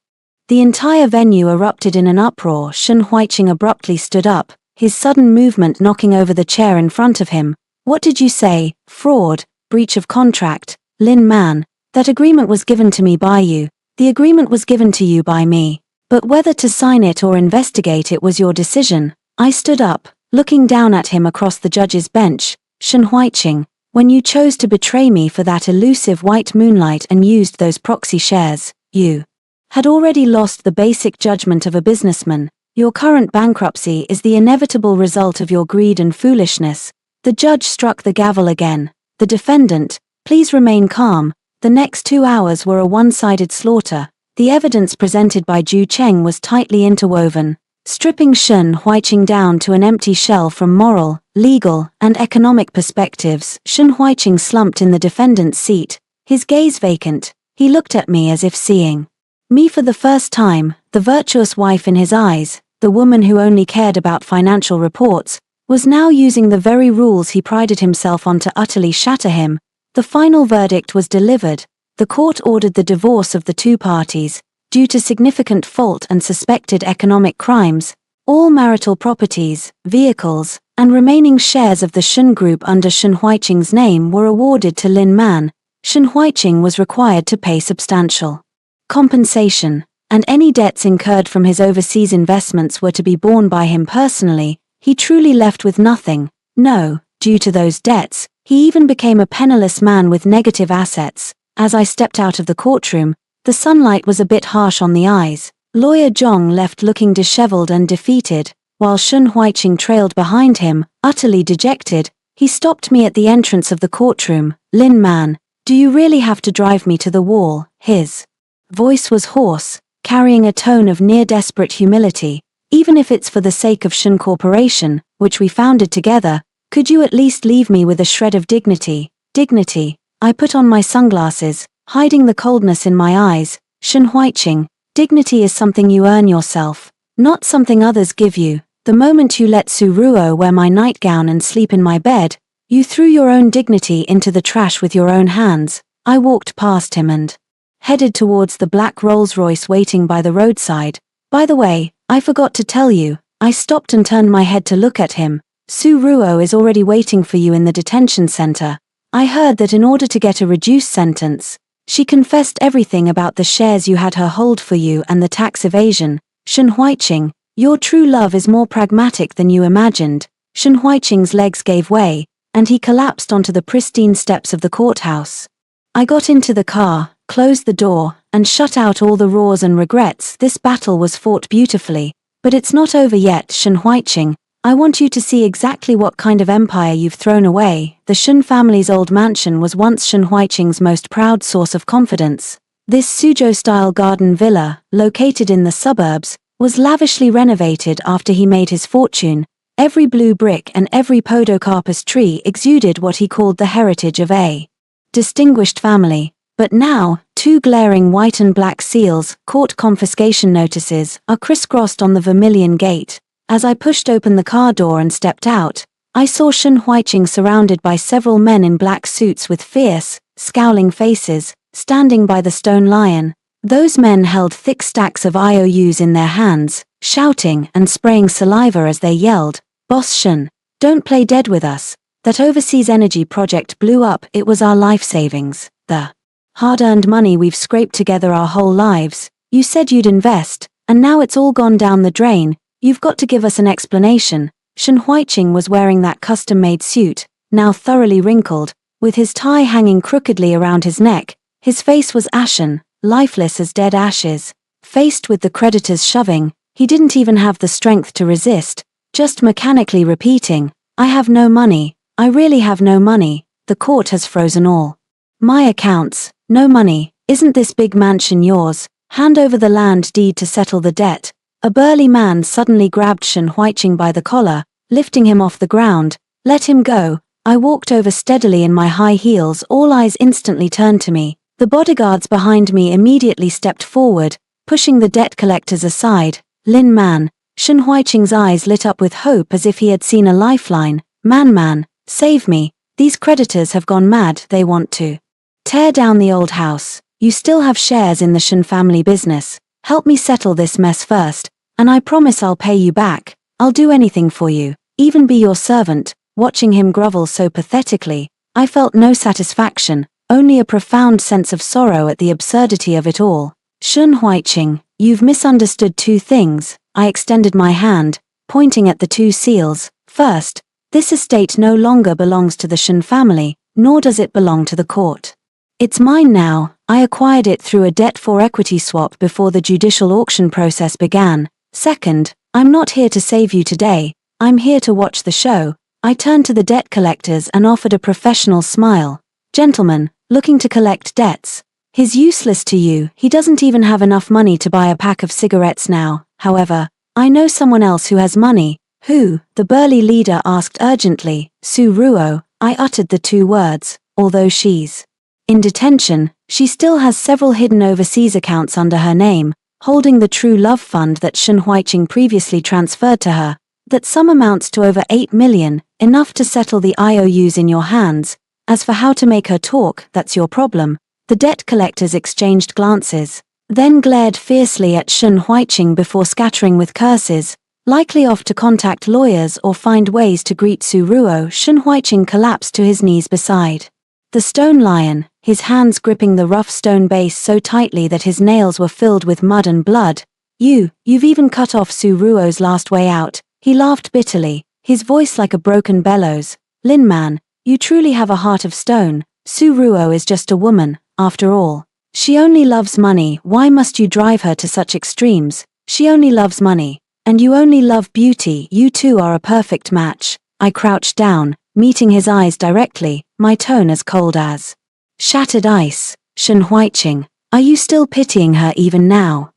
The entire venue erupted in an uproar. Shen Huiqing abruptly stood up, his sudden movement knocking over the chair in front of him. What did you say? Fraud, breach of contract, Lin Man. That agreement was given to me by you. The agreement was given to you by me. But whether to sign it or investigate it was your decision. I stood up, looking down at him across the judge's bench. Shen Huiqing, when you chose to betray me for that elusive white moonlight and used those proxy shares, you had already lost the basic judgment of a businessman. Your current bankruptcy is the inevitable result of your greed and foolishness. The judge struck the gavel again. The defendant, please remain calm. The next 2 hours were a one-sided slaughter. The evidence presented by Zhu Cheng was tightly interwoven, stripping Shen Huiqing down to an empty shell from moral, legal, and economic perspectives. Shen Huiqing slumped in the defendant's seat, his gaze vacant. He looked at me as if seeing me for the first time. The virtuous wife in his eyes, the woman who only cared about financial reports, was now using the very rules he prided himself on to utterly shatter him. The final verdict was delivered. The court ordered the divorce of the two parties, due to significant fault and suspected economic crimes. All marital properties, vehicles, and remaining shares of the Shen Group under Shen Huiqing's name were awarded to Lin Man. Shen Huiqing was required to pay substantial compensation, and any debts incurred from his overseas investments were to be borne by him personally. He truly left with nothing. No, due to those debts, he even became a penniless man with negative assets. As I stepped out of the courtroom, the sunlight was a bit harsh on the eyes. Lawyer Zhong left looking disheveled and defeated, while Shen Huiqing trailed behind him, utterly dejected. He stopped me at the entrance of the courtroom. Lin Man, do you really have to drive me to the wall? His voice was hoarse, carrying a tone of near-desperate humility. Even if it's for the sake of Shen Corporation, which we founded together, could you at least leave me with a shred of dignity? Dignity. I put on my sunglasses, hiding the coldness in my eyes. Shen Huiqing, dignity is something you earn yourself, not something others give you. The moment you let Su Ruo wear my nightgown and sleep in my bed, you threw your own dignity into the trash with your own hands. I walked past him and headed towards the black Rolls-Royce waiting by the roadside. By the way, I forgot to tell you. I stopped and turned my head to look at him. Su Ruo is already waiting for you in the detention center. I heard that in order to get a reduced sentence, she confessed everything about the shares you had her hold for you and the tax evasion. Shen Huiqing, your true love is more pragmatic than you imagined. Shen Huiqing's legs gave way, and he collapsed onto the pristine steps of the courthouse. I got into the car, closed the door, and shut out all the roars and regrets. This battle was fought beautifully, but it's not over yet. Shen Huiqing, I want you to see exactly what kind of empire you've thrown away. The Shen family's old mansion was once Shen Huiqing's most proud source of confidence. This Suzhou-style garden villa, located in the suburbs, was lavishly renovated after he made his fortune. Every blue brick and every podocarpus tree exuded what he called the heritage of a distinguished family. But now, two glaring white and black seals, court confiscation notices, are crisscrossed on the Vermilion Gate. As I pushed open the car door and stepped out, I saw Shen Huiqing surrounded by several men in black suits with fierce, scowling faces. standing by the stone lion. Those men held thick stacks of IOUs in their hands, shouting and spraying saliva as they yelled, "Boss Shun, don't play dead with us. That overseas energy project blew up. It was our life savings, the hard-earned money we've scraped together our whole lives. You said you'd invest, and now it's all gone down the drain. You've got to give us an explanation." Shen Huiqing was wearing that custom-made suit, now thoroughly wrinkled, with his tie hanging crookedly around his neck. His face was ashen, lifeless as dead ashes. Faced with the creditors shoving, he didn't even have the strength to resist, just mechanically repeating, "I have no money, I really have no money, the court has frozen all my accounts, no money, isn't this big mansion yours? Hand over the land deed to settle the debt." A burly man suddenly grabbed Shen Huiqing by the collar, lifting him off the ground. "Let him go." I walked over steadily in my high heels. All eyes instantly turned to me. The bodyguards behind me immediately stepped forward, pushing the debt collectors aside. "Lin Man." Shen Huiqing's eyes lit up with hope as if he had seen a lifeline. Man, save me. These creditors have gone mad. They want to tear down the old house. You still have shares in the Shen family business. Help me settle this mess first, and I promise I'll pay you back. I'll do anything for you, even be your servant." Watching him grovel so pathetically, I felt no satisfaction, only a profound sense of sorrow at the absurdity of it all. "Shen Huiqing, you've misunderstood two things." I extended my hand, pointing at the two seals. "First, this estate no longer belongs to the Shen family, nor does it belong to the court. It's mine now. I acquired it through a debt-for-equity swap before the judicial auction process began. Second, I'm not here to save you today, I'm here to watch the show." I turned to the debt collectors and offered a professional smile. "Gentlemen, looking to collect debts. He's useless to you, he doesn't even have enough money to buy a pack of cigarettes now. However, I know someone else who has money." "Who?" the burly leader asked urgently. "Su Ruo." I uttered the two words. "Although she's in detention, she still has several hidden overseas accounts under her name, holding the True Love Fund that Shen Huiqing previously transferred to her. That sum amounts to over 8 million, enough to settle the IOUs in your hands. As for how to make her talk, that's your problem." The debt collectors exchanged glances, then glared fiercely at Shen Huiqing before scattering with curses, likely off to contact lawyers or find ways to greet Su Ruo. Shen Huiqing collapsed to his knees beside the stone lion, his hands gripping the rough stone base so tightly that his nails were filled with mud and blood. You've even cut off Su Ruo's last way out." He laughed bitterly, his voice like a broken bellows. "Lin Man, you truly have a heart of stone. Su Ruo is just a woman, after all. She only loves money. Why must you drive her to such extremes? She only loves money. And you only love beauty. You two are a perfect match." I crouched down, meeting his eyes directly, my tone as cold as shattered ice. "Shen Huiqing, are you still pitying her even now?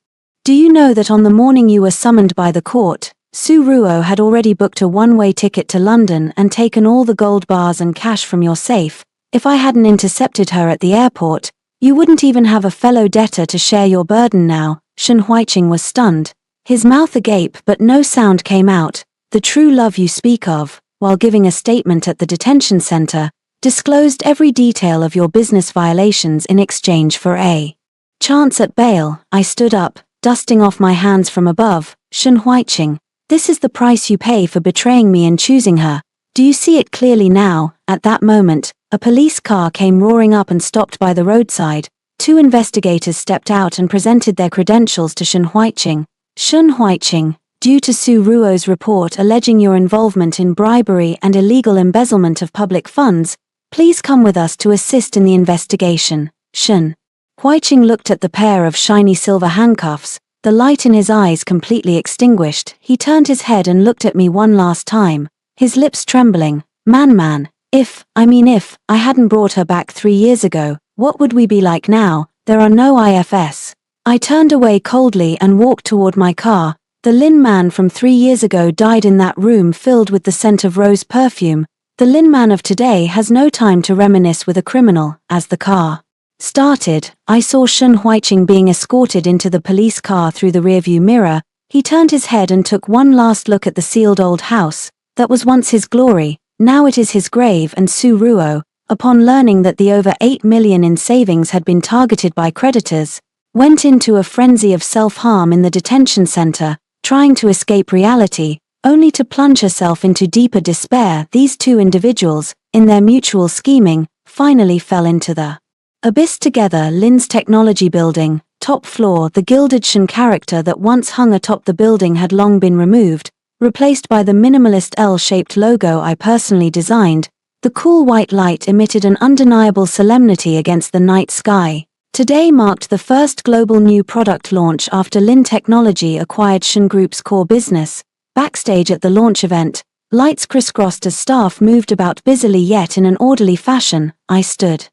Do you know that on the morning you were summoned by the court, Su Ruo had already booked a one-way ticket to London and taken all the gold bars and cash from your safe? If I hadn't intercepted her at the airport, you wouldn't even have a fellow debtor to share your burden now." Shen Huiqing was stunned, his mouth agape but no sound came out. "The true love you speak of," while giving a statement at the detention center, "disclosed every detail of your business violations in exchange for a chance at bail." I stood up, dusting off my hands from above. "Shen Huiqing, this is the price you pay for betraying me and choosing her. Do you see it clearly now?" At that moment, a police car came roaring up and stopped by the roadside. Two investigators stepped out and presented their credentials to Shen Huiqing. "Shen Huiqing, due to Su Ruo's report alleging your involvement in bribery and illegal embezzlement of public funds, please come with us to assist in the investigation." Shen Huiqing looked at the pair of shiny silver handcuffs, the light in his eyes completely extinguished. He turned his head and looked at me one last time, his lips trembling. Man, if I hadn't brought her back 3 years ago, what would we be like now? There are no IFS." I turned away coldly and walked toward my car. The Lin Man from 3 years ago died in that room filled with the scent of rose perfume. The Lin Man of today has no time to reminisce with a criminal. As the car started, I saw Shen Huiqing being escorted into the police car through the rearview mirror. He turned his head and took one last look at the sealed old house that was once his glory. Now it is his grave. And Su Ruo, upon learning that the over 8 million in savings had been targeted by creditors, went into a frenzy of self-harm in the detention center, trying to escape reality, only to plunge herself into deeper despair. These two individuals, in their mutual scheming, finally fell into the abyss together. Lin's technology building, top floor. The gilded sheen character that once hung atop the building had long been removed, replaced by the minimalist L-shaped logo I personally designed. The cool white light emitted an undeniable solemnity against the night sky. Today marked the first global new product launch after Lin Technology acquired Sheen Group's core business. Backstage at the launch event, lights crisscrossed as staff moved about busily yet in an orderly fashion. I stood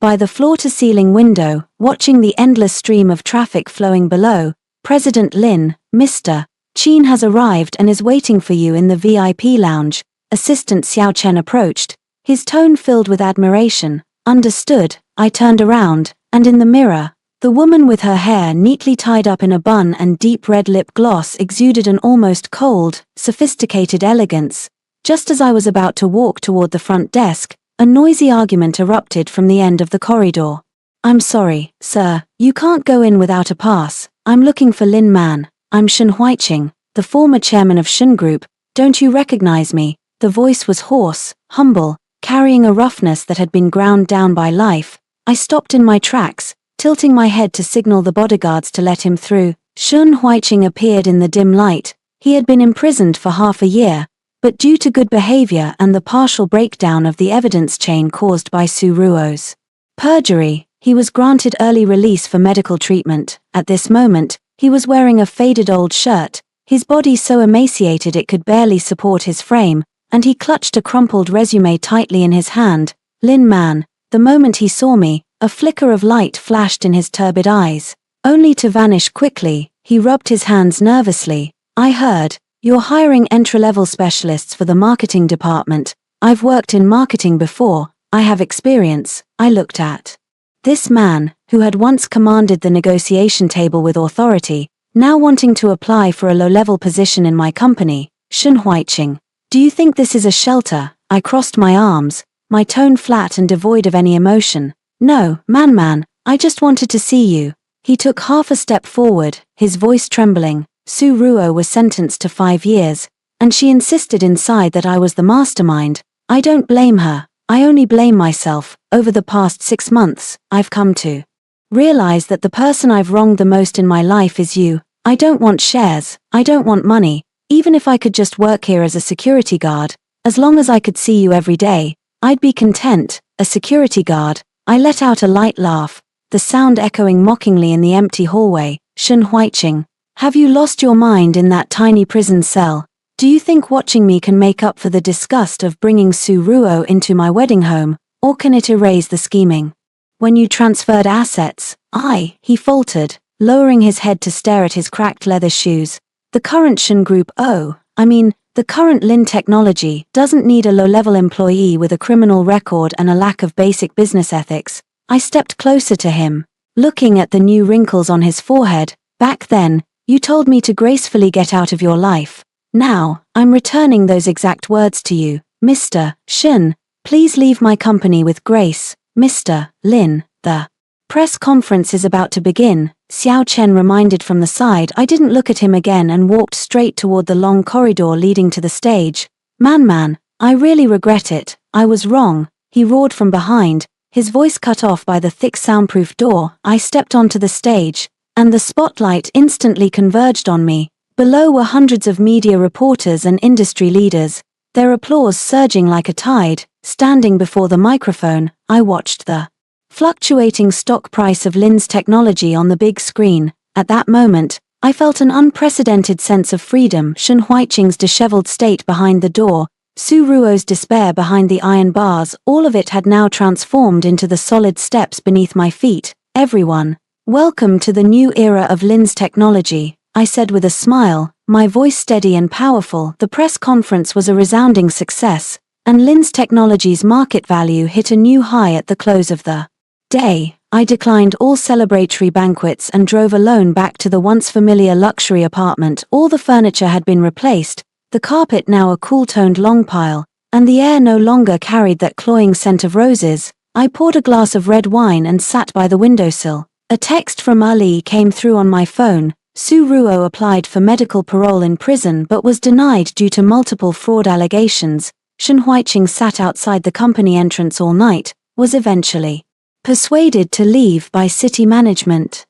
by the floor-to-ceiling window, watching the endless stream of traffic flowing below. President Lin, Mr. Chen has arrived and is waiting for you in the VIP lounge. Assistant Xiao Chen approached, his tone filled with admiration. Understood. I turned around, and in the mirror, the woman with her hair neatly tied up in a bun and deep red lip gloss exuded an almost cold, sophisticated elegance. Just as I was about to walk toward the front desk, a noisy argument erupted from the end of the corridor. I'm sorry, sir, you can't go in without a pass. I'm looking for Lin Man. I'm Shen Huiqing, the former chairman of Sheen Group. Don't you recognize me? The voice was hoarse, humble, carrying a roughness that had been ground down by life. I stopped in my tracks, tilting my head to signal the bodyguards to let him through. Shen Huiqing appeared in the dim light. He had been imprisoned for half a year, but due to good behavior and the partial breakdown of the evidence chain caused by Su Ruo's perjury, he was granted early release for medical treatment. At this moment, he was wearing a faded old shirt, his body so emaciated it could barely support his frame, and he clutched a crumpled resume tightly in his hand. Lin Man. The moment he saw me, a flicker of light flashed in his turbid eyes, only to vanish quickly. He rubbed his hands nervously. I heard, you're hiring entry-level specialists for the marketing department. I've worked in marketing before, I have experience. I looked at this man, who had once commanded the negotiation table with authority, now wanting to apply for a low-level position in my company. Shen Huiqing. Do you think this is a shelter? I crossed my arms, my tone flat and devoid of any emotion. No, man, I just wanted to see you. He took half a step forward, his voice trembling. Su Ruo was sentenced to 5 years, and she insisted inside that I was the mastermind. I don't blame her, I only blame myself. Over the past 6 months, I've come to realize that the person I've wronged the most in my life is you. I don't want shares, I don't want money, even if I could just work here as a security guard. As long as I could see you every day, I'd be content. A security guard. I let out a light laugh, the sound echoing mockingly in the empty hallway. Shen Huiqing. Have you lost your mind in that tiny prison cell? Do you think watching me can make up for the disgust of bringing Su Ruo into my wedding home, or can it erase the scheming? When you transferred assets, he faltered, lowering his head to stare at his cracked leather shoes. The current Sheen Group, the current Lin Technology doesn't need a low-level employee with a criminal record and a lack of basic business ethics. I stepped closer to him, looking at the new wrinkles on his forehead. Back then, you told me to gracefully get out of your life. Now, I'm returning those exact words to you. Mr. Shen, please leave my company with grace. Mr. Lin, the press conference is about to begin, Xiao Chen reminded from the side. I didn't look at him again and walked straight toward the long corridor leading to the stage. Man, I really regret it. I was wrong, he roared from behind, his voice cut off by the thick soundproof door. I stepped onto the stage, and the spotlight instantly converged on me. Below were hundreds of media reporters and industry leaders, their applause surging like a tide. Standing before the microphone, I watched the fluctuating stock price of Lin's Technology on the big screen. At that moment, I felt an unprecedented sense of freedom. Shen Huiqing's disheveled state behind the door, Su Ruo's despair behind the iron bars, all of it had now transformed into the solid steps beneath my feet. Everyone, welcome to the new era of Lin's Technology, I said with a smile, my voice steady and powerful. The press conference was a resounding success, and Lin's Technology's market value hit a new high at the close of the day. I declined all celebratory banquets and drove alone back to the once familiar luxury apartment. All the furniture had been replaced, the carpet now a cool-toned long pile, and the air no longer carried that cloying scent of roses, I poured a glass of red wine and sat by the windowsill. A text from Ali came through on my phone. Su Ruo applied for medical parole in prison but was denied due to multiple fraud allegations. Shen Huiqing sat outside the company entrance all night, was eventually persuaded to leave by city management,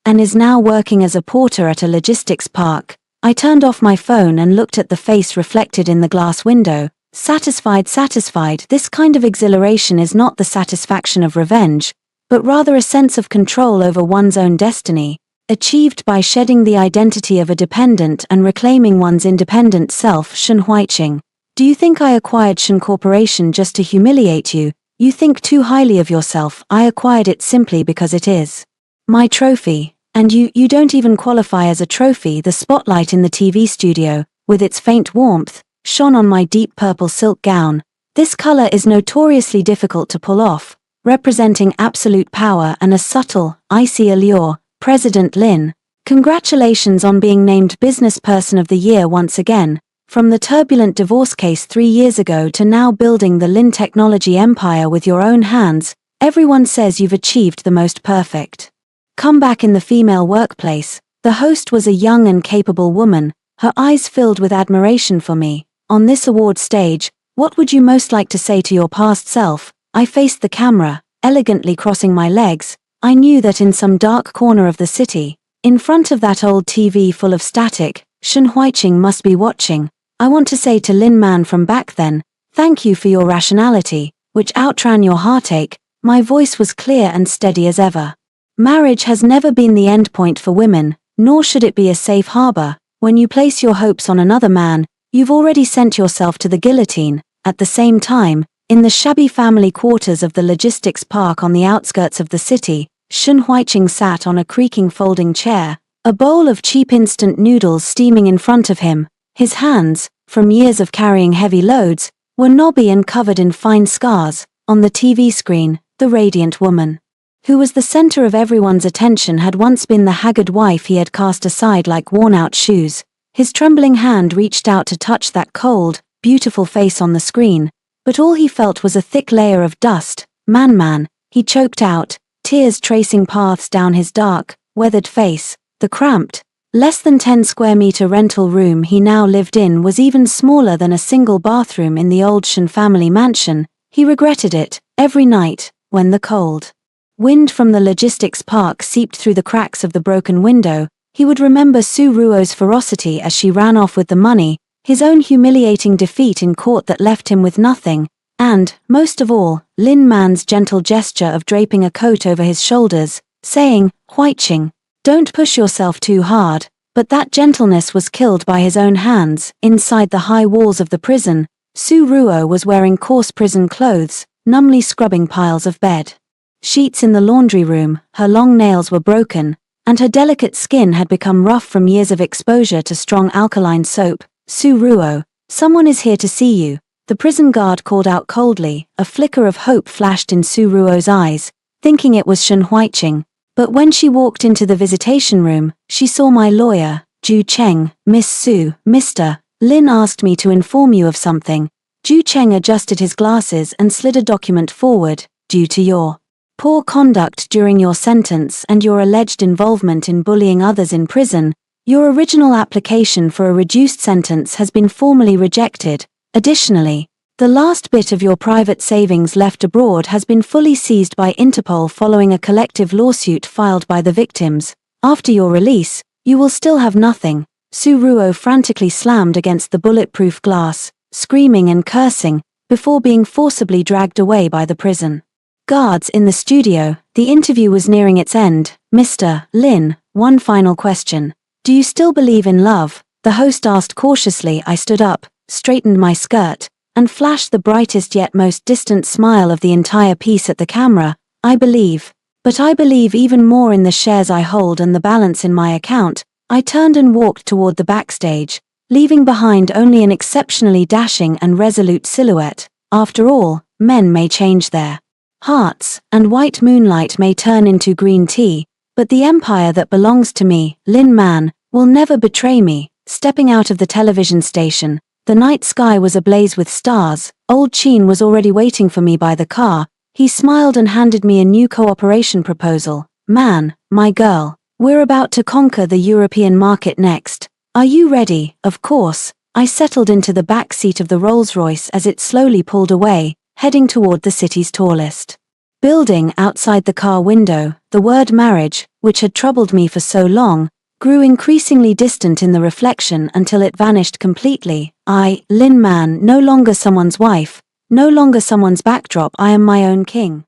and is now working as a porter at a logistics park. I turned off my phone and looked at the face reflected in the glass window. Satisfied. This kind of exhilaration is not the satisfaction of revenge, but rather a sense of control over one's own destiny, achieved by shedding the identity of a dependent and reclaiming one's independent self. Shen Huiqing. Do you think I acquired Shen Corporation just to humiliate you? You think too highly of yourself. I acquired it simply because it is my trophy. And you don't even qualify as a trophy. The spotlight in the TV studio, with its faint warmth, shone on my deep purple silk gown. This color is notoriously difficult to pull off, representing absolute power and a subtle, icy allure. President Lin, congratulations on being named Business Person of the Year once again. From the turbulent divorce case 3 years ago to now building the Lin technology empire with your own hands, everyone says you've achieved the most perfect comeback in the female workplace. The host was a young and capable woman, her eyes filled with admiration for me. On this award stage, what would you most like to say to your past self? I faced the camera, elegantly crossing my legs. I knew that in some dark corner of the city, in front of that old TV full of static, Shen Huiqing must be watching. I want to say to Lin Man from back then, thank you for your rationality, which outran your heartache. My voice was clear and steady as ever. Marriage has never been the endpoint for women, nor should it be a safe harbor. When you place your hopes on another man, you've already sent yourself to the guillotine. At the same time, in the shabby family quarters of the logistics park on the outskirts of the city, Shen Huiqing sat on a creaking folding chair, a bowl of cheap instant noodles steaming in front of him. His hands, from years of carrying heavy loads, were knobby and covered in fine scars. On the TV screen, the radiant woman, who was the center of everyone's attention, had once been the haggard wife he had cast aside like worn-out shoes. His trembling hand reached out to touch that cold, beautiful face on the screen, but all he felt was a thick layer of dust. Man, he choked out, tears tracing paths down his dark, weathered face. The cramped, less than 10 square meter rental room he now lived in was even smaller than a single bathroom in the old Shen family mansion. He regretted it. Every night, when the cold wind from the logistics park seeped through the cracks of the broken window, he would remember Su Ruo's ferocity as she ran off with the money, his own humiliating defeat in court that left him with nothing, and, most of all, Lin Man's gentle gesture of draping a coat over his shoulders, saying, Huiqing, don't push yourself too hard. But that gentleness was killed by his own hands. Inside the high walls of the prison, Su Ruo was wearing coarse prison clothes, numbly scrubbing piles of bed sheets in the laundry room. Her long nails were broken, and her delicate skin had become rough from years of exposure to strong alkaline soap. Su Ruo, someone is here to see you. The prison guard called out coldly. A flicker of hope flashed in Su Ruo's eyes, thinking it was Shen Huiqing. But when she walked into the visitation room, she saw my lawyer, Ju Cheng. Miss Su, Mr. Lin asked me to inform you of something. Ju Cheng adjusted his glasses and slid a document forward. Due to your poor conduct during your sentence and your alleged involvement in bullying others in prison, your original application for a reduced sentence has been formally rejected. Additionally, the last bit of your private savings left abroad has been fully seized by Interpol following a collective lawsuit filed by the victims. After your release, you will still have nothing. Su Ruo frantically slammed against the bulletproof glass, screaming and cursing, before being forcibly dragged away by the prison guards in the studio. The interview was nearing its end. Mr. Lin, one final question. Do you still believe in love? The host asked cautiously. I stood up, straightened my skirt, and flashed the brightest yet most distant smile of the entire piece at the camera. I believe. But I believe even more in the shares I hold and the balance in my account. I turned and walked toward the backstage, leaving behind only an exceptionally dashing and resolute silhouette. After all, men may change their hearts, and white moonlight may turn into green tea, but the empire that belongs to me, Lin Man, will never betray me. Stepping out of the television station, The night sky was ablaze with stars. Old Cheen was already waiting for me by the car. He smiled and handed me a new cooperation proposal. Man, my girl, we're about to conquer the European market next. Are you ready? Of course. I settled into the back seat of the Rolls-Royce as it slowly pulled away, heading toward the city's tallest building. Outside the car window, the word marriage, which had troubled me for so long, grew increasingly distant in the reflection until it vanished completely. I, Lin Man, no longer someone's wife, no longer someone's backdrop. I am my own king.